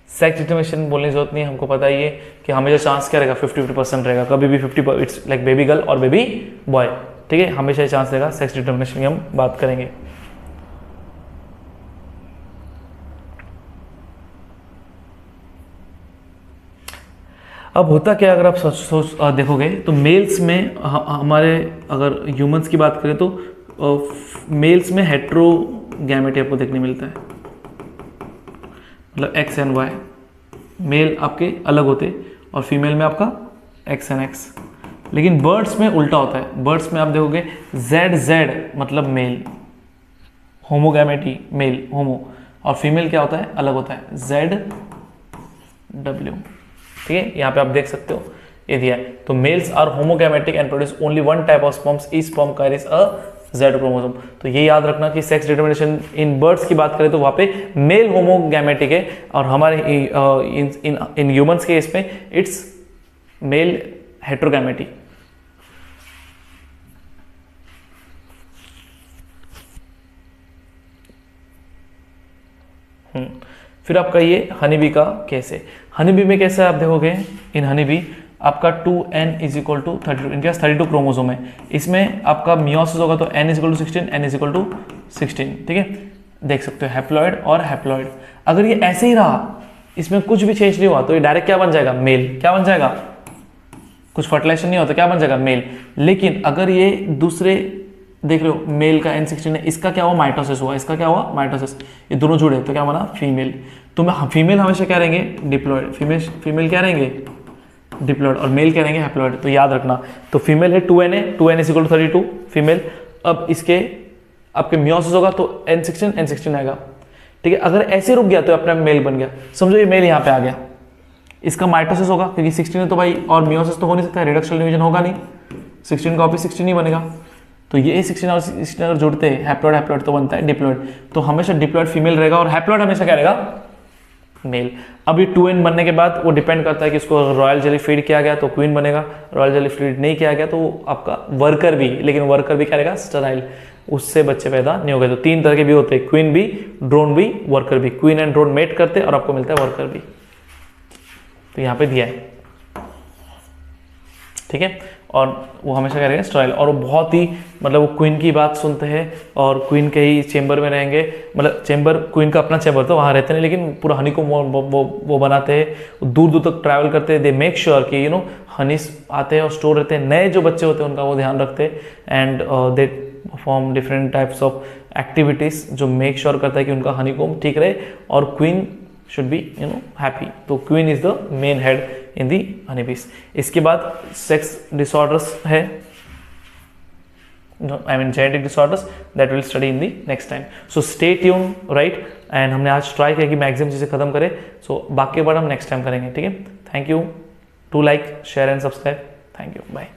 सेक्स डिटर्मिनेशन बोलने की जरूरत नहीं है, हमको पता ही है कि हमेशा चांस क्या रहेगा, 50-50% रहेगा, कभी भी 50, इट्स लाइक बेबी गर्ल और बेबी बॉय, ठीक है, हमेशा चांस रहेगा। सेक्स डिटर्मिनेशन की हम बात करेंगे। अब होता क्या, अगर आप सोच देखोगे तो मेल्स में हमारे अगर ह्यूमंस की बात करें तो मेल्स में हेट्रोगैमेटी आपको देखने मिलता है, मतलब एक्स एंड वाई, मेल आपके अलग होते और फीमेल में आपका एक्स एंड एक्स। लेकिन बर्ड्स में उल्टा होता है, बर्ड्स में आप देखोगे जेड जेड मतलब मेल, होमोगैमेटी मेल होमो, और फीमेल क्या होता है, अलग होता है, जेड डब्ल्यू, ठीक है। यहाँ पे आप देख सकते हो ये दिया है। तो males are homogametic and produce only one type of sperms, each sperm carries a Z chromosome. तो ये याद रखना कि सेक्स डिटर्मिनेशन इन बर्ड्स की बात करें तो वहाँ पे मेल होमोगैमेटिक है, और हमारे इन ह्यूमंस के इसमें इट्स मेल हेट्रोगैमेटिक। फिर आपका ये हनीबी का केस है। हनीबी में कैसे आप देखोगे, इन हनीबी आपका 2n = 32, इनके पास 32 क्रोमोसोम है। इसमें आपका मियोसिस होगा तो n = 16, n = 16, ठीक है, देख सकते हो हैप्लॉइड और हैप्लॉइड। अगर ये ऐसे ही रहा, इसमें कुछ भी चेंज नहीं हुआ, तो ये डायरेक्ट क्या बन जाएगा, मेल। क्या बन जाएगा, कुछ फर्टिलाइजेशन नहीं होता, क्या बन जाएगा, मेल। लेकिन अगर ये दूसरे देख रहे हो, मेल का N16 है, इसका क्या हुआ, माइटोसिस हुआ, इसका क्या हुआ, माइटोसिस, ये दोनों जुड़े तो क्या बना, फीमेल। तो फीमेल हमेशा क्या रहेंगे, डिप्लॉयड, फीमेल क्या रहेंगे, डिप्लॉयड, और मेल क्या रहेंगे, हैप्लॉयड। तो याद रखना, तो फीमेल है 2n है, 2n = 32 फीमेल। अब इसके आपके मियोसिस होगा तो N16 आएगा, ठीक है। अगर ऐसे रुक गया तो अपना मेल बन गया, समझो ये मेल यहाँ पे आ गया, इसका माइटोसिस होगा क्योंकि 16 है तो भाई, और मियोसिस तो हो नहीं सकता, रिडक्शनल डिवीजन होगा नहीं, 16 कॉपी 16 ही बनेगा। तो ये 16 और 16 अगर जुड़ते हैं, हैप्लॉइड हैप्लॉइड तो बनता है डिप्लॉइड, तो हमेशा डिप्लॉइड फीमेल रहेगा और हैप्लॉइड हमेशा क्या रहेगा, मेल। अब ये 2n बनने के बाद वो डिपेंड करता है कि इसको रॉयल जेली फीड किया गया तो क्वीन बनेगा, रॉयल जेली फीड नहीं किया गया तो आपका वर्कर भी, लेकिन वर्कर भी क्या रहेगा, स्टराइल, उससे बच्चे पैदा नहीं हो गए। तो 3 तरह के भी होते हैं, क्वीन भी, ड्रोन भी, वर्कर भी। क्वीन एंड ड्रोन मेट करते हैं और आपको मिलता है वर्कर भी, तो यहाँ पे दिया है, ठीक है। और वो हमेशा क्या रहेगा, स्टराइल, और वो बहुत ही मतलब वो क्वीन की बात सुनते हैं और क्वीन के ही चेंबर में रहेंगे, मतलब चेंबर, क्वीन का अपना चेंबर तो वहाँ रहते नहीं, लेकिन पूरा हनी को वो बनाते हैं, दूर दूर तक ट्रैवल करते हैं, दे मेक श्योर कि यू नो हनीस आते हैं और स्टोर रहते हैं, नए जो बच्चे होते हैं उनका वो ध्यान रखते हैं, and they perform different types of activities जो मेक श्योर करता है कि उनका हनी कोम ठीक रहे और queen should be you know happy. तो queen is the main head in the honeybees. इसके बाद सेक्स डिसऑर्डर्स है, I mean genetic disorders, that will study in the next time. So stay tune, right, and हमने आज try किया कि maximum चीज़ें खत्म करें, सो बाकी बार हम नेक्स्ट टाइम करेंगे, ठीक है। Thank you, to like share and subscribe, thank you, bye.